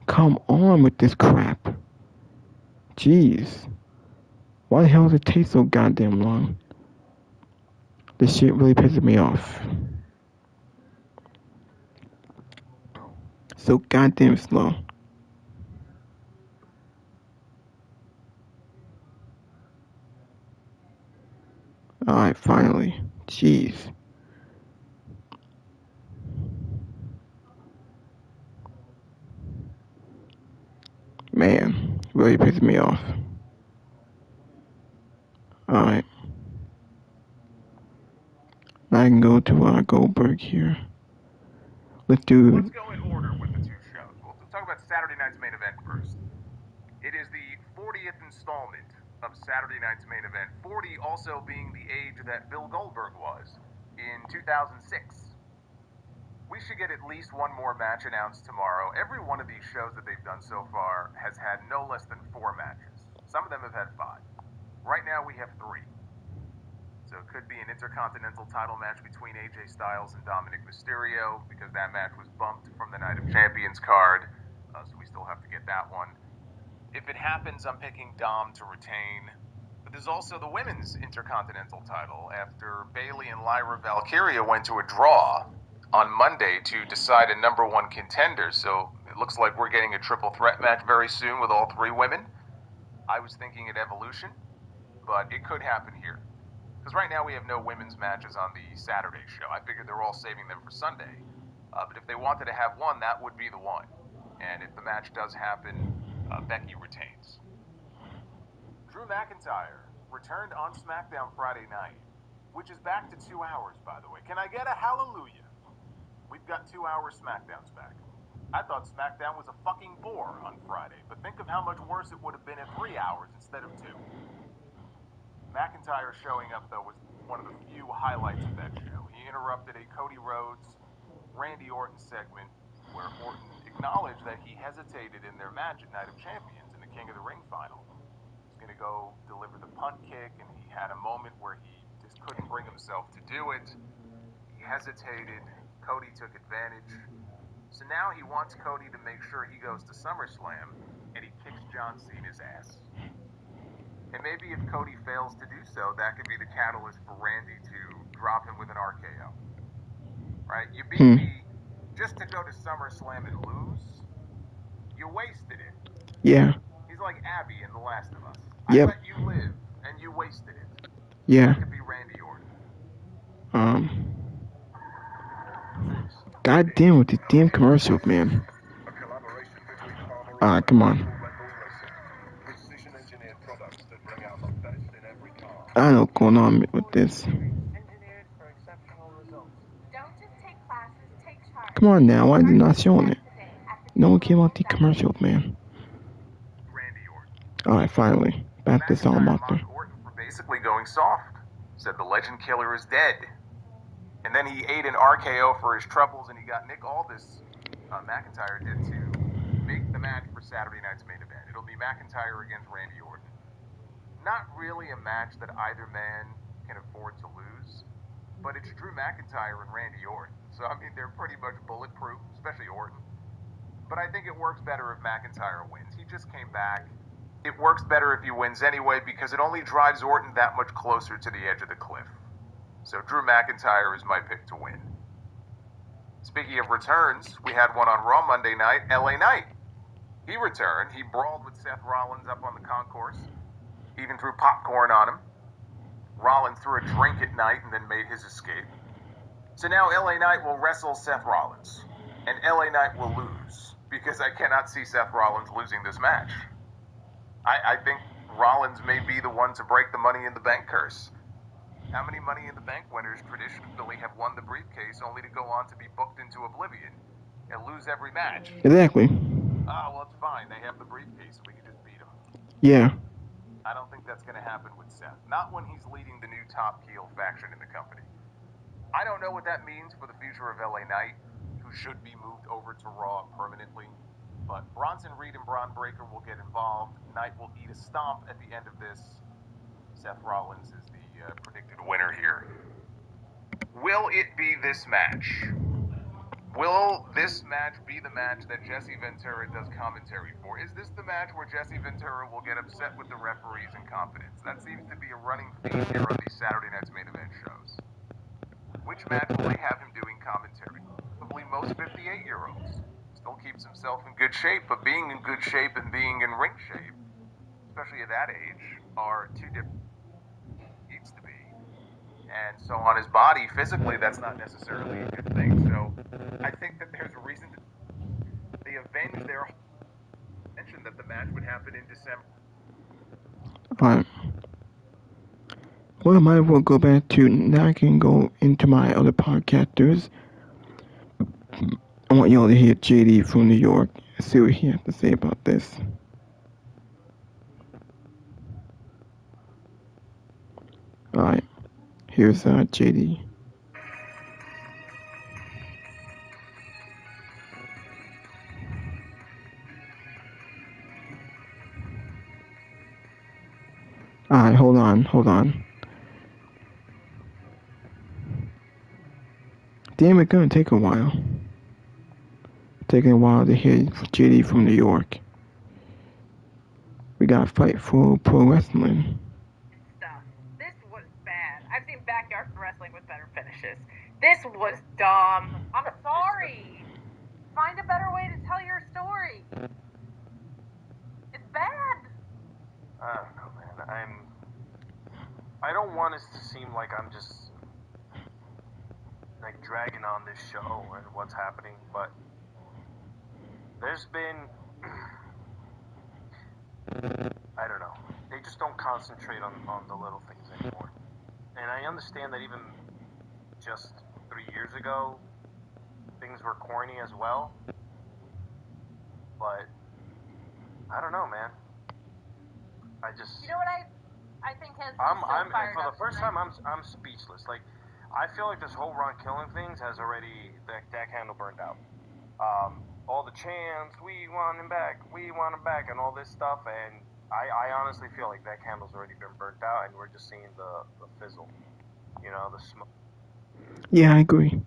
Come on with this crap. Jeez. Why the hell does it take so goddamn long? This shit really pisses me off. So goddamn slow. Alright, finally. Jeez. Man, really pissed me off. Alright. I can go to Goldberg here. Let's go in order with the two shows. We'll talk about Saturday night's main event first. It is the 40th installment of Saturday night's main event. 40 also being the age that Bill Goldberg was in 2006. We should get at least one more match announced tomorrow. Every one of these shows that they've done so far has had no less than 4 matches. Some of them have had 5. Right now we have 3. So it could be an Intercontinental title match between AJ Styles and Dominic Mysterio, because that match was bumped from the Night of Champions card, so we still have to get that one. If it happens, I'm picking Dom to retain. But there's also the Women's Intercontinental title, after Bayley and Lyra Valkyria went to a draw on Monday to decide a number 1 contender, so it looks like we're getting a triple threat match very soon with all 3 women. I was thinking at Evolution, but it could happen here. Because right now we have no women's matches on the Saturday show. I figured they're all saving them for Sunday. But if they wanted to have one, that would be the one. And if the match does happen, Becky retains. Drew McIntyre returned on SmackDown Friday night, which is back to 2 hours, by the way. Can I get a hallelujah? We've got 2 hour SmackDowns back. I thought SmackDown was a fucking bore on Friday, but think of how much worse it would have been at 3 hours instead of 2. McIntyre showing up, though, was one of the few highlights of that show. He interrupted a Cody Rhodes, Randy Orton segment where Orton acknowledged that he hesitated in their match at Night of Champions in the King of the Ring final. He was going to go deliver the punt kick, and he had a moment where he just couldn't bring himself to do it. He hesitated. Cody took advantage. So now he wants Cody to make sure he goes to SummerSlam, and he kicks John Cena's ass. And maybe if Cody fails to do so, that could be the catalyst for Randy to drop him with an RKO. Right? You beat me just to go to SummerSlam and lose? You wasted it. Yeah. He's like Abby in The Last of Us. Yep. I let you live, and you wasted it. Yeah. That could be Randy Orton. God damn with this damn commercial, man. Alright, come on. engineered products that bring out the best in every car. I know what's going on with this. Engineered for exceptional results. Don't just take classes, take charge. Come on now, why are they not showing it? No one came out the commercials, man. Randy Orton. Alright, finally. Back to Salamander. mocked Orton for basically going soft. Said the Legend Killer is dead. And then he ate an RKO for his troubles, and he got Nick Aldis, McIntyre did, to make the match for Saturday night's main event. It'll be McIntyre against Randy Orton. Not really a match that either man can afford to lose, but it's Drew McIntyre and Randy Orton. So, I mean, they're pretty much bulletproof, especially Orton. But I think it works better if McIntyre wins. He just came back. It works better if he wins anyway, because it only drives Orton that much closer to the edge of the cliff. So Drew McIntyre is my pick to win. Speaking of returns, we had one on Raw Monday night, LA Knight. He returned. He brawled with Seth Rollins up on the concourse. Even threw popcorn on him. Rollins threw a drink at Knight and then made his escape. So now LA Knight will wrestle Seth Rollins. And LA Knight will lose, because I cannot see Seth Rollins losing this match. I think Rollins may be the one to break the Money in the Bank curse. How many Money in the Bank winners traditionally have won the briefcase only to go on to be booked into oblivion and lose every match? Exactly. Well, it's fine. They have the briefcase, and we can just beat them. Yeah. I don't think that's going to happen with Seth. Not when he's leading the new top heel faction in the company. I don't know what that means for the future of LA Knight, who should be moved over to Raw permanently. But Bronson Reed and Braun Breaker will get involved. Knight will eat a stomp at the end of this. Seth Rollins is the predicted winner here. Will it be this match? Will this match be the match that Jesse Ventura does commentary for? Is this the match where Jesse Ventura will get upset with the referees' incompetence? That seems to be a running theme here on these Saturday Night's Main Event shows. Which match will they have him doing commentary? Probably most 58-year-olds. Still keeps himself in good shape, but being in good shape and being in ring shape, especially at that age, are two different needs to be. And so on his body, physically, that's not necessarily a good thing. So I think that there's a reason they avenge their mention that the match would happen in December. Alright. Well, I might as well go back to, now I can go into my other podcasters. I want y'all to hear JD from New York, see what he has to say about this. Alright, here's JD. Alright, hold on. Damn, it's gonna take a while. Taking a while to hear JD from New York. We gotta fight for pro wrestling. Stuff. This was bad. I've seen backyard wrestling with better finishes. This was dumb. I'm sorry. Find a better way to tell your story. It's bad. I don't know, man. I don't want us to seem like I'm just like dragging on this show and what's happening, but there's been I don't know. They just don't concentrate on the little things anymore. And I understand that even just 3 years ago, things were corny as well. But I don't know, man. I just. You know what I think has me I'm fired for up the first tonight? time I'm speechless. Like I feel like this whole Ron Killing things has already that candle burned out. All the chants, we want him back, and all this stuff, and I honestly feel like that candle's already been burnt out, and we're just seeing the fizzle, the smoke. Yeah, I agree.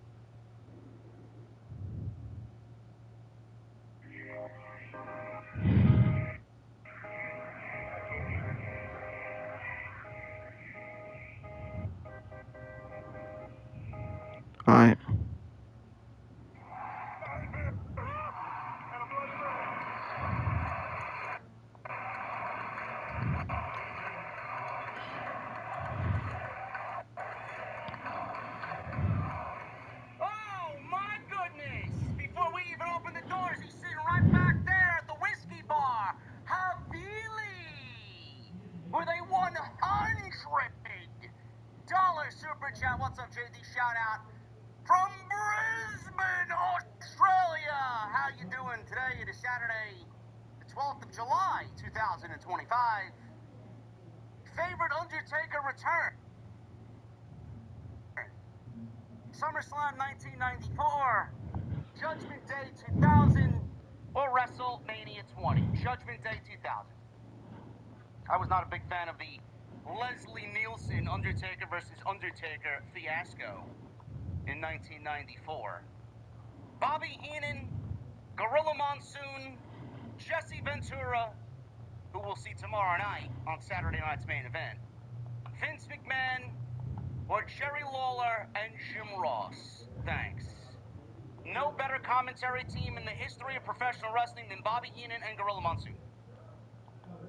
Alright. Oh, my goodness! Before we even open the doors, he's sitting right back there at the whiskey bar. Havili! chat. What's up, JD? Shout out from Brisbane, Australia. How you doing today? It is Saturday, the 12th of July, 2025. Favorite Undertaker return. SummerSlam 1994, Judgment Day 2000, or WrestleMania 20. Judgment Day 2000. I was not a big fan of the Leslie Nielsen Undertaker versus Undertaker fiasco in 1994. Bobby Heenan, Gorilla Monsoon, Jesse Ventura, who we'll see tomorrow night on Saturday night's main event, Vince McMahon, or Jerry Lawler and Jim Ross. Thanks. No better commentary team in the history of professional wrestling than Bobby Heenan and Gorilla Monsoon.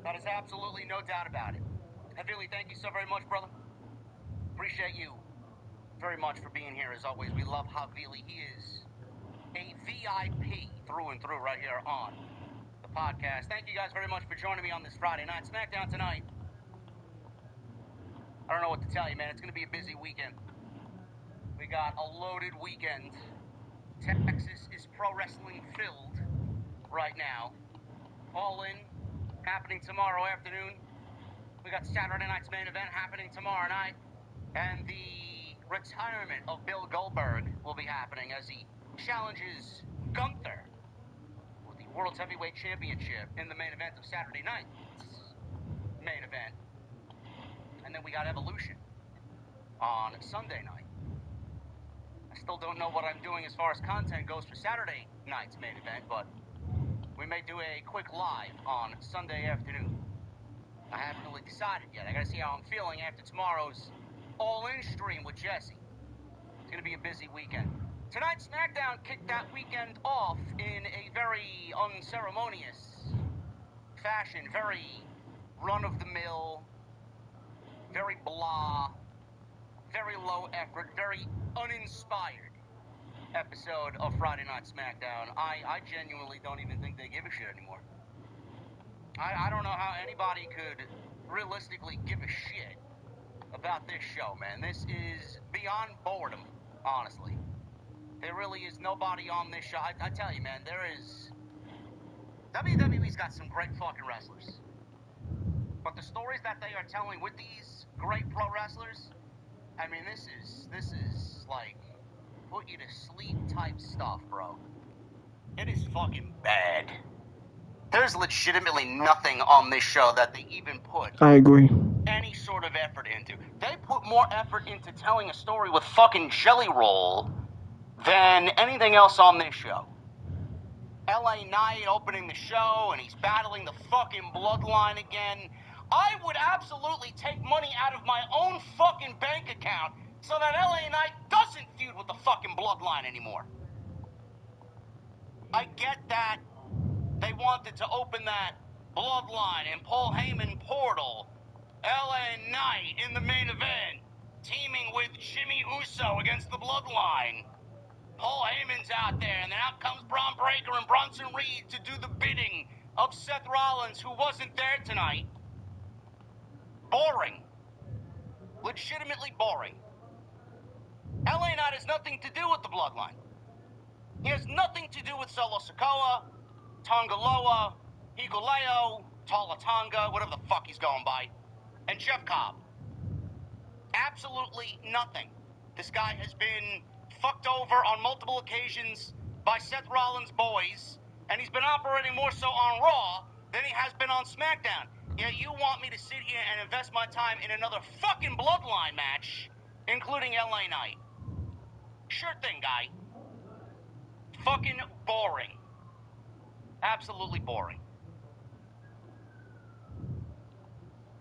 That is absolutely no doubt about it. Heavily, thank you so very much, brother. Appreciate you very much for being here. As always, we love how Veely, he is a VIP through and through right here on the podcast. Thank you guys very much for joining me on this Friday night. SmackDown tonight. I don't know what to tell you, man. It's going to be a busy weekend. We got a loaded weekend. Texas is pro wrestling filled right now. All In happening tomorrow afternoon. We got Saturday night's main event happening tomorrow night. And the retirement of Bill Goldberg will be happening as he challenges Gunther for the World's Heavyweight Championship in the main event of Saturday night's main event. And then we got Evolution on Sunday night. I still don't know what I'm doing as far as content goes for Saturday night's main event, but we may do a quick live on Sunday afternoon. I haven't really decided yet. I gotta see how I'm feeling after tomorrow's All-In stream with Jesse. It's gonna be a busy weekend. Tonight's SmackDown kicked that weekend off in a very unceremonious fashion, very run-of-the-mill, very blah, very low effort, very uninspired episode of Friday Night SmackDown. I genuinely don't even think they give a shit anymore. I don't know how anybody could realistically give a shit about this show, man. This is beyond boredom, honestly. There really is nobody on this show. I tell you, man, there is... WWE's got some great fucking wrestlers. But the stories that they are telling with these great pro wrestlers, I mean, this is like put you to sleep type stuff, bro. It is fucking bad. There's legitimately nothing on this show that they even put I agree. any sort of effort into. They put more effort into telling a story with fucking Jelly Roll than anything else on this show. LA Knight opening the show, and he's battling the fucking bloodline again. I would absolutely take money out of my own fucking bank account so that LA Knight doesn't feud with the fucking bloodline anymore. I get that they wanted to open that bloodline and Paul Heyman portal. LA Knight in the main event, teaming with Jimmy Uso against the bloodline. Paul Heyman's out there, and then out comes Braun Breaker and Bronson Reed to do the bidding of Seth Rollins, who wasn't there tonight. Boring. Legitimately boring. LA Knight has nothing to do with the bloodline. He has nothing to do with Solo Sikoa, Tongaloa, Hikuleo, Talatanga, whatever the fuck he's going by, and Jeff Cobb. Absolutely nothing. This guy has been fucked over on multiple occasions by Seth Rollins' boys, and he's been operating more so on Raw than he has been on SmackDown. Yet you want me to sit here and invest my time in another fucking bloodline match, including LA Knight. Sure thing, guy. Fucking boring. Absolutely boring.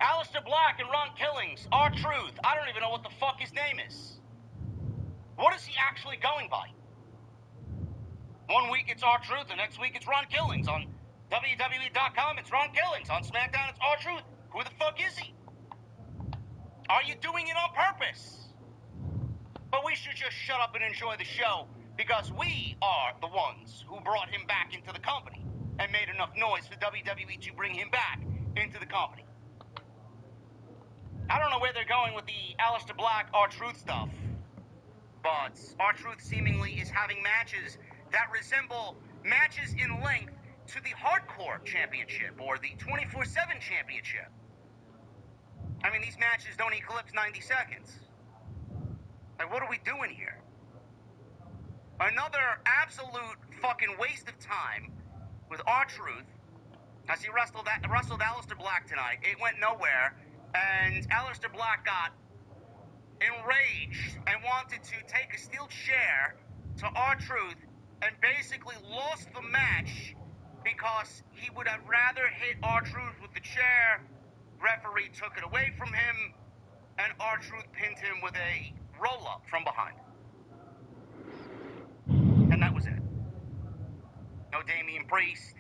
Aleister Black and Ron Killings, R-Truth. I don't even know what the fuck his name is. What is he actually going by? One week it's R-Truth, the next week it's Ron Killings. On WWE.com it's Ron Killings. On SmackDown it's R-Truth. Who the fuck is he? Are you doing it on purpose? But we should just shut up and enjoy the show, because we are the ones who brought him back into the company and made enough noise for WWE to bring him back into the company. I don't know where they're going with the Aleister Black R-Truth stuff, but R-Truth seemingly is having matches that resemble matches in length to the Hardcore Championship or the 24/7 Championship. I mean, these matches don't eclipse 90 seconds. Like, what are we doing here? Another absolute fucking waste of time with R-Truth as he wrestled Aleister Black tonight. It went nowhere, and Aleister Black got enraged and wanted to take a steel chair to R-Truth and basically lost the match because he would have rather hit R-Truth with the chair. Referee took it away from him, and R-Truth pinned him with a roll-up from behind. And that was it. No Damian Priest.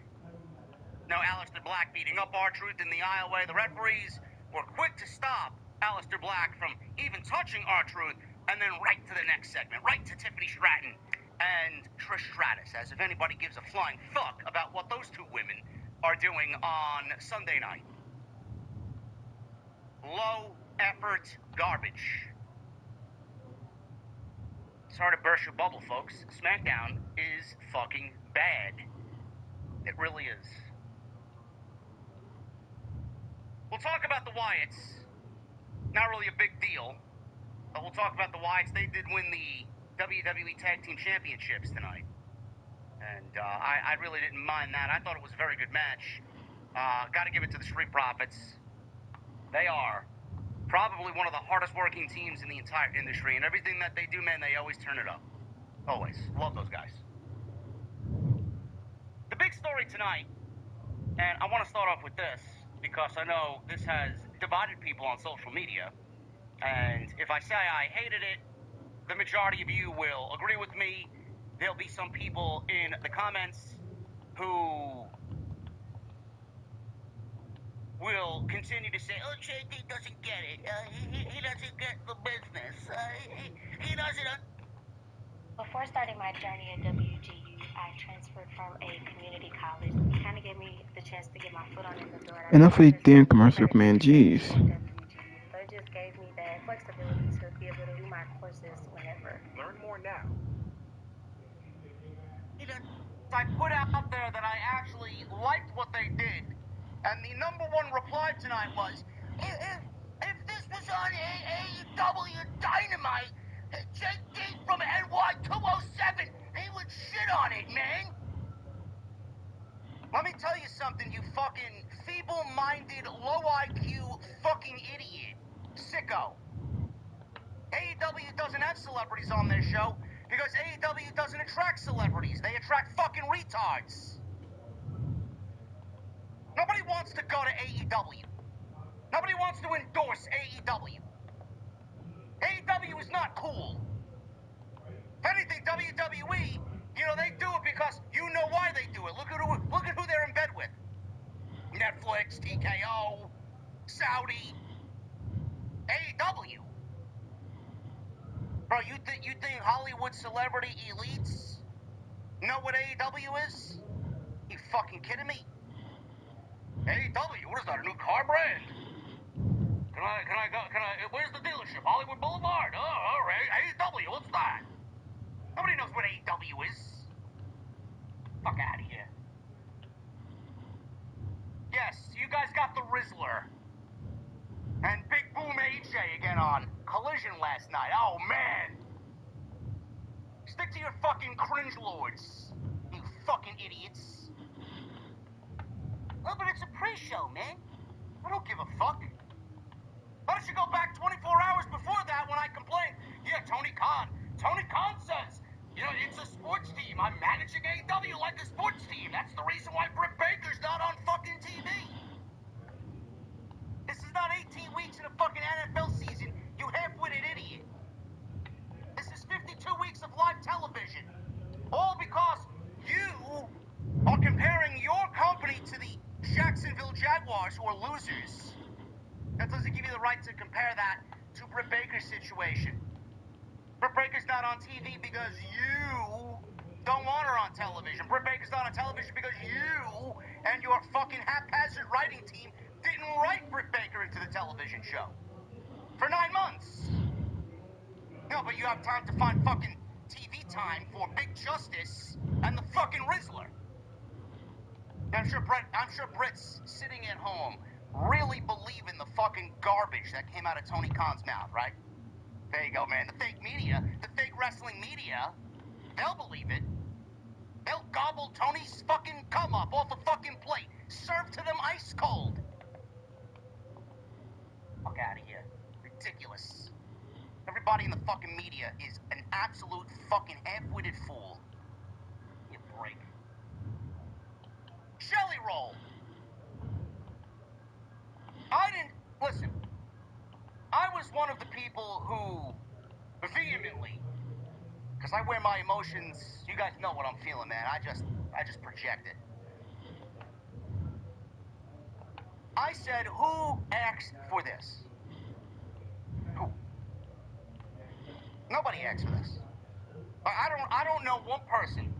No Aleister Black beating up R-Truth in the aisleway. The referees were quick to stop Aleister Black from even touching R-Truth, and then right to the next segment, right to Tiffany Stratton and Trish Stratus, as if anybody gives a flying fuck about what those two women are doing on Sunday night. Low effort garbage. Sorry to burst your bubble, folks. SmackDown is fucking bad. It really is. We'll talk about the Wyatts. Not really a big deal, but we'll talk about the Wyatts. They did win the WWE Tag Team Championships tonight. And I really didn't mind that. I thought it was a very good match. Got to give it to the Street Profits. They are probably one of the hardest working teams in the entire industry. And everything that they do, man, they always turn it up. Always. Love those guys. The big story tonight, and I want to start off with this, because I know this has divided people on social media, and if I say I hated it, the majority of you will agree with me. There'll be some people in the comments who will continue to say, oh, JD doesn't get it. He doesn't get the business. He doesn't... Before starting my journey at WGU, I transferred from a community college. It kind of gave me the chance to get my foot on in the door. Enough of these damn commercials, man. Jeez. But it just gave me that flexibility to be able to do my courses whenever. Learn more now. I put out there that I actually liked what they did, and the number one reply tonight was, if this was on AEW Dynamite, JD from NY207, he would shit on it, man. Let me tell you something, you fucking feeble-minded, low IQ fucking idiot. Sicko. AEW doesn't have celebrities on their show because AEW doesn't attract celebrities. They attract fucking retards. Nobody wants to go to AEW. Nobody wants to endorse AEW. AEW is not cool. If anything, WWE, they do it because you know why they do it. Look at who they're in bed with. Netflix, TKO, Saudi, AEW. Bro, you think Hollywood celebrity elites know what AEW is? You fucking kidding me? AEW, what is that, a new car brand? Can I, where's the dealership? Hollywood Boulevard? Oh, all right, AEW, what's that? Nobody knows what AEW is. Fuck out of here. Yes, you guys got the Rizzler. And Big Boom AJ again on Collision last night. Oh, man. Stick to your fucking cringe lords, you fucking idiots. Oh, but it's a pre-show, man. I don't give a fuck. Why don't you go back 24 hours before that when I complained? Yeah, Tony Khan says, it's a sports team. I'm managing AEW like a sports team. That's the reason why Britt Baker's not on fucking TV. This is not 18 weeks in a fucking NFL season, you half-witted idiot. This is 52 weeks of live television. All because you are comparing your company to the Jacksonville Jaguars, who are losers. That doesn't give you the right to compare that to Britt Baker's situation. Britt Baker's not on TV because you don't want her on television. Britt Baker's not on television because you and your fucking haphazard writing team didn't write Britt Baker into the television show. For 9 months. No, but you have time to find fucking TV time for Big Justice and the fucking Rizzler. I'm sure Britt's sitting at home really believing the fucking garbage that came out of Tony Khan's mouth, right? There you go, man. The fake media, the fake wrestling media, they'll believe it. They'll gobble Tony's fucking cum up off a fucking plate, served to them ice cold. Fuck out of here. Ridiculous. Everybody in the fucking media is an absolute fucking half-witted fool. Give me a break. Jelly Roll. Listen, I was one of the people who vehemently, because I wear my emotions, you guys know what I'm feeling, man. I just project it. I said, who asked for this? Who? Nobody asked for this. I don't know one person.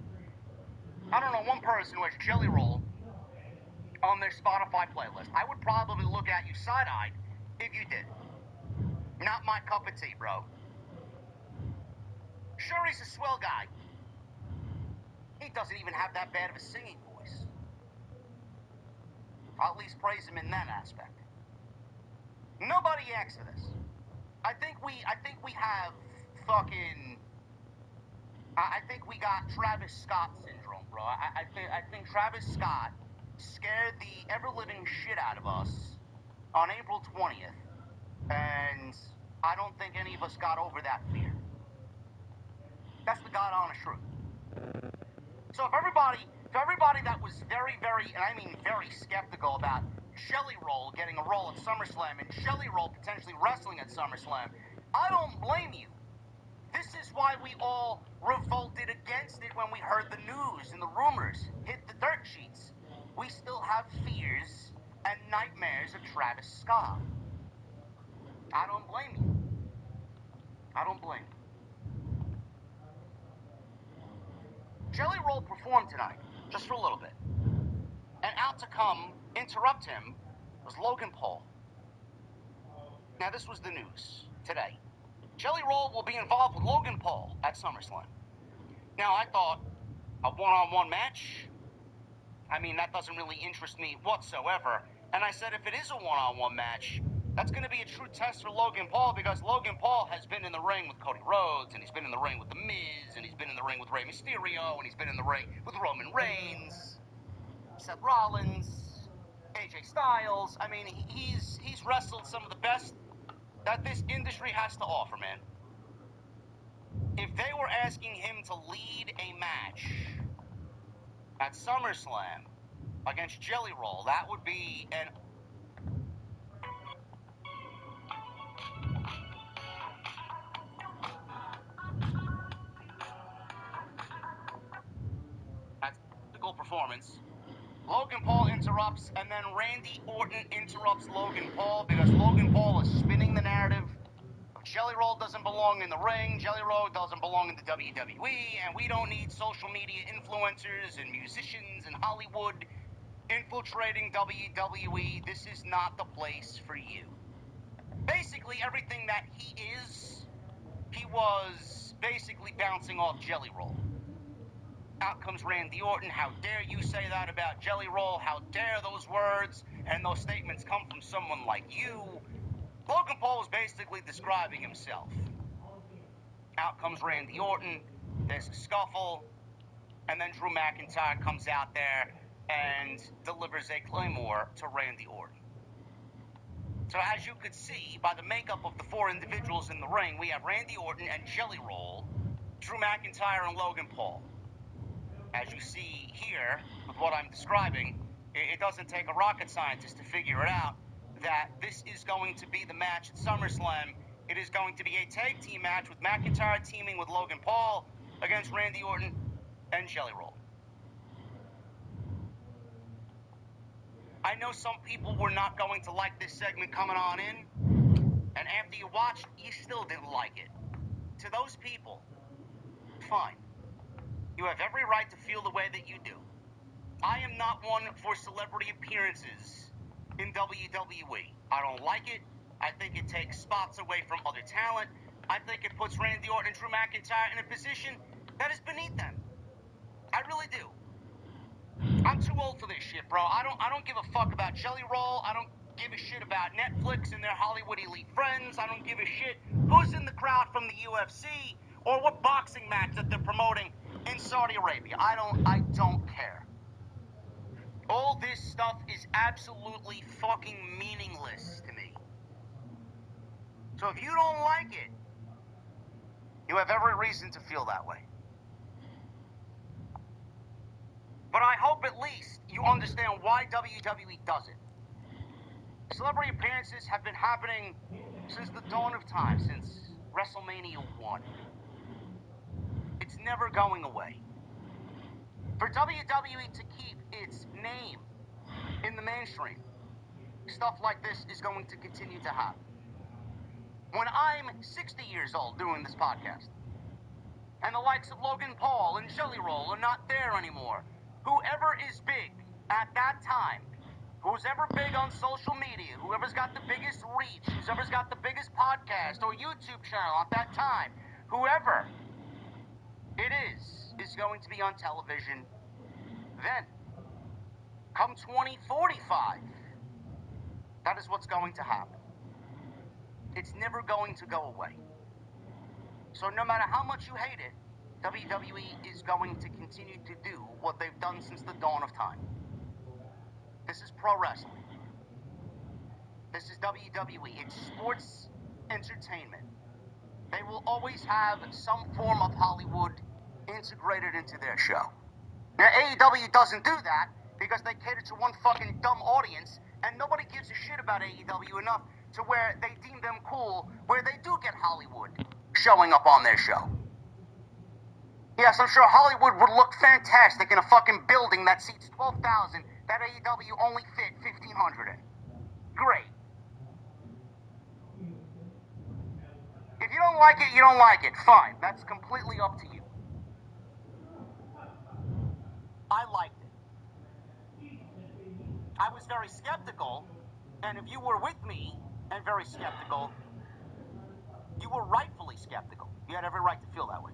I don't know one person who has Jelly Roll on their Spotify playlist. I would probably look at you side-eyed if you did. Not my cup of tea, bro. Sure, he's a swell guy. He doesn't even have that bad of a singing voice. I'll at least praise him in that aspect. Nobody asked for this. I think we have fucking... I think we got Travis Scott syndrome, bro. I think Travis Scott scared the ever-living shit out of us on April 20th, and I don't think any of us got over that fear. That's the God-honest truth. So if everybody that was very, very, and I mean very skeptical about Jelly Roll getting a role at SummerSlam and Jelly Roll potentially wrestling at SummerSlam, I don't blame you. This is why we all revolted against it when we heard the news and the rumors hit the dirt sheets. We still have fears and nightmares of Travis Scott. I don't blame you. I don't blame you. Jelly Roll performed tonight, just for a little bit. And out to come, interrupt him, was Logan Paul. Now, this was the news today. Jelly Roll will be involved with Logan Paul at SummerSlam. Now, I thought, a one-on-one match? I mean, that doesn't really interest me whatsoever. And I said, if it is a one-on-one match, that's going to be a true test for Logan Paul, because Logan Paul has been in the ring with Cody Rhodes, and he's been in the ring with The Miz, and he's been in the ring with Rey Mysterio, and he's been in the ring with Roman Reigns, Seth Rollins, AJ Styles. I mean, he's wrestled some of the best that this industry has to offer, man. If they were asking him to lead a match at SummerSlam against Jelly Roll, that would be an... tactical performance. Logan Paul interrupts, and then Randy Orton interrupts Logan Paul, because Logan Paul is spinning the narrative. Jelly Roll doesn't belong in the ring, Jelly Roll doesn't belong in the WWE, and we don't need social media influencers and musicians in Hollywood infiltrating WWE. This is not the place for you. Basically, everything that he is, he was basically bouncing off Jelly Roll. Out comes Randy Orton. How dare you say that about Jelly Roll? How dare those words and those statements come from someone like you? Logan Paul is basically describing himself. Out comes Randy Orton. There's a scuffle. And then Drew McIntyre comes out there and delivers a Claymore to Randy Orton. So as you could see by the makeup of the four individuals in the ring, we have Randy Orton and Jelly Roll, Drew McIntyre and Logan Paul. As you see here, with what I'm describing, it doesn't take a rocket scientist to figure it out that this is going to be the match at SummerSlam. It is going to be a tag team match with McIntyre teaming with Logan Paul against Randy Orton and Jelly Roll. I know some people were not going to like this segment coming on in, and after you watched, you still didn't like it. To those people, fine. You have every right to feel the way that you do. I am not one for celebrity appearances in WWE. I don't like it. I think it takes spots away from other talent. I think it puts Randy Orton and Drew McIntyre in a position that is beneath them. I really do. I'm too old for this shit, bro. I don't give a fuck about Jelly Roll. I don't give a shit about Netflix and their Hollywood elite friends. I don't give a shit who's in the crowd from the UFC or what boxing match that they're promoting in Saudi Arabia. I don't care. All this stuff is absolutely fucking meaningless to me. So if you don't like it, you have every reason to feel that way. But I hope at least you understand why WWE does it. Celebrity appearances have been happening since the dawn of time, since WrestleMania 1. It's never going away. For WWE to keep its name in the mainstream, stuff like this is going to continue to happen. When I'm 60 years old doing this podcast, and the likes of Logan Paul and Jelly Roll are not there anymore, whoever is big at that time, who's ever big on social media, whoever's got the biggest reach, whoever's got the biggest podcast or YouTube channel at that time, whoever it is going to be on television then. Come 2045, that is what's going to happen. It's never going to go away. So no matter how much you hate it, WWE is going to continue to do what they've done since the dawn of time. This is pro wrestling. This is WWE. It's sports entertainment. They will always have some form of Hollywood integrated into their show. Now, AEW doesn't do that because they cater to one fucking dumb audience, and nobody gives a shit about AEW enough to where they deem them cool, where they do get Hollywood showing up on their show. Yes, I'm sure Hollywood would look fantastic in a fucking building that seats 12,000 that AEW only fit 1,500 in. Great. If you don't like it, you don't like it. Fine. That's completely up to you. I liked it. I was very skeptical, and if you were with me and very skeptical, you were rightfully skeptical. You had every right to feel that way.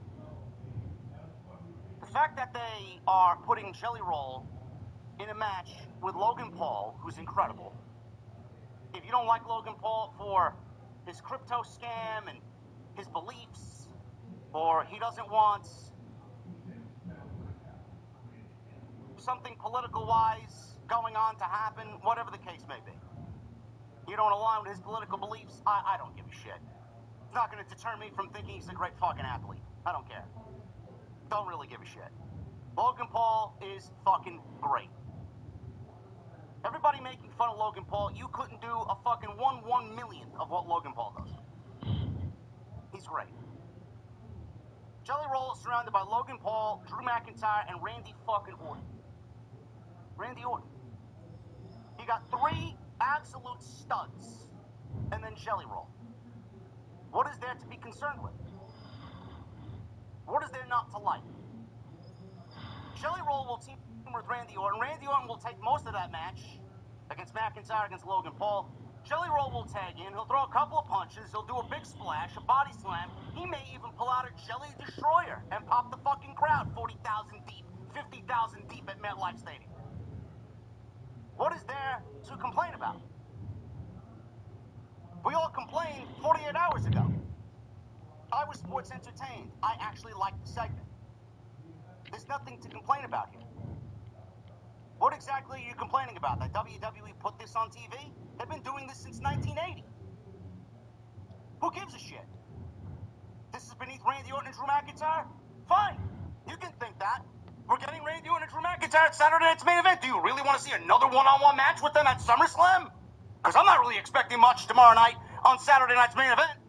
The fact that they are putting Jelly Roll in a match with Logan Paul, who's incredible. If you don't like Logan Paul for his crypto scam and his beliefs, or he doesn't want something political-wise going on to happen, whatever the case may be. You don't align with his political beliefs, I don't give a shit. It's not going to deter me from thinking he's a great fucking athlete. I don't care. Don't really give a shit. Logan Paul is fucking great. Everybody making fun of Logan Paul, you couldn't do a fucking 1/1,000,000th of what Logan Paul does. He's great. Jelly Roll is surrounded by Logan Paul, Drew McIntyre, and Randy fucking Orton. Randy Orton. You got 3 absolute studs, and then Jelly Roll. What is there to be concerned with? What is there not to like? Jelly Roll will team with Randy Orton. Randy Orton will take most of that match against McIntyre, against Logan Paul. Jelly Roll will tag in. He'll throw a couple of punches. He'll do a big splash, a body slam. He may even pull out a Jelly Destroyer and pop the fucking crowd 40,000 deep, 50,000 deep at MetLife Stadium. What is there to complain about? We all complained 48 hours ago. I was sports entertained. I actually liked the segment. There's nothing to complain about here. What exactly are you complaining about? That WWE put this on TV? They've been doing this since 1980. Who gives a shit? This is beneath Randy Orton and Drew McIntyre? Fine. You can think that. We're getting Randy Orton and Drew McIntyre at Saturday night's main event. Do you really want to see another one-on-one match with them at SummerSlam? Because I'm not really expecting much tomorrow night on Saturday night's main event.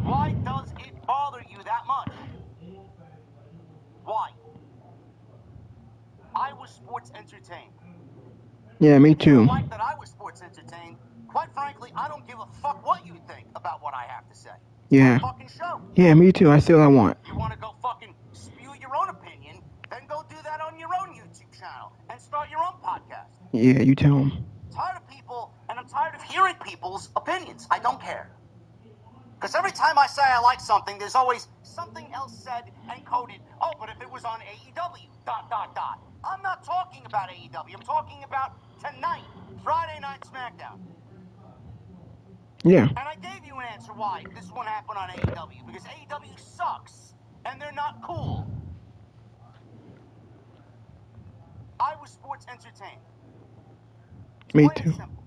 Why does it bother you that much? Why? I was sports entertained. Yeah, me too. Like that I was sports entertained. Quite frankly, I don't give a fuck what you think about what I have to say. Yeah. My fucking show. Yeah, me too. I say what I want. You want to go fucking spew your own opinion, then go do that on your own YouTube channel and start your own podcast. Yeah, you tell them. I'm tired of people, and I'm tired of hearing people's opinions. I don't care. Because every time I say I like something, there's always something else said and coded. Oh, but if it was on AEW, ... I'm not talking about AEW. I'm talking about tonight, Friday Night SmackDown. Yeah. And I gave you an answer why this one happened on AEW. Because AEW sucks, and they're not cool. I was sports entertained. Me Plain too. and simple.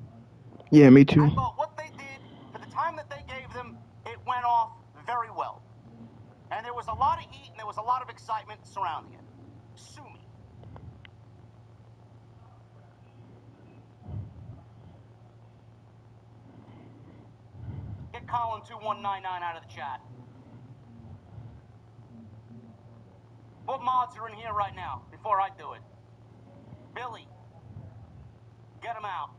Yeah, me too. I thought what they did, for the time that they gave them, it went off very well. And there was a lot of heat and there was a lot of excitement surrounding it. Sue me. Get Colin 2199 out of the chat. What mods are in here right now before I do it? Billy. Get him out.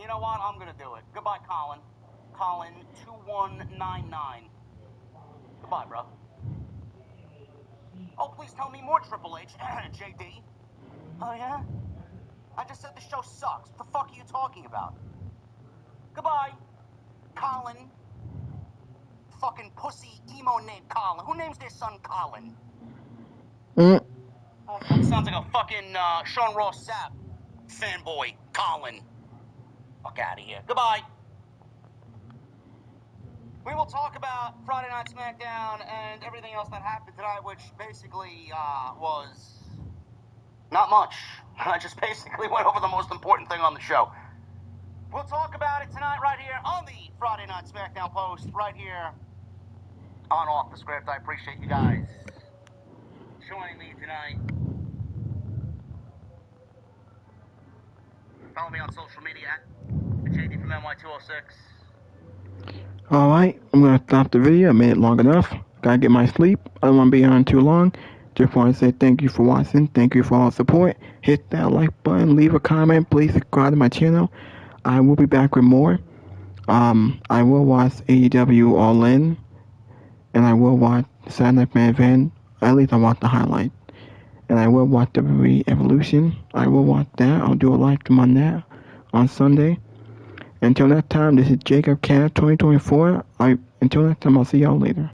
You know what? I'm gonna do it. Goodbye, Colin. Colin 2199. Goodbye, bro. Oh, please tell me more, Triple H. JD. Oh, yeah? I just said the show sucks. What the fuck are you talking about? Goodbye, Colin. Fucking pussy emo named Colin. Who names their son Colin? Mm. Oh, that sounds like a fucking Sean Ross Sapp fanboy. Colin. Fuck out of here. Goodbye. We will talk about Friday Night SmackDown and everything else that happened tonight, which basically was not much. I just basically went over the most important thing on the show. We'll talk about it tonight right here on the Friday Night SmackDown post, right here on Off the Script. I appreciate you guys joining me tonight. Follow me on social media at JD from NY206. Alright, I'm gonna stop the video. I made it long enough. Gotta get my sleep. I don't wanna be on too long. Just wanna say thank you for watching. Thank you for all the support. Hit that like button. Leave a comment. Please subscribe to my channel. I will be back with more. I will watch AEW All In. And I will watch Saturday Night Main Event. At least I watch the highlight. And I will watch WWE Evolution. I will watch that. I'll do a live stream on that on Sunday. Until that time, this is Jacob Cat 2024. Until next time, I'll see y'all later.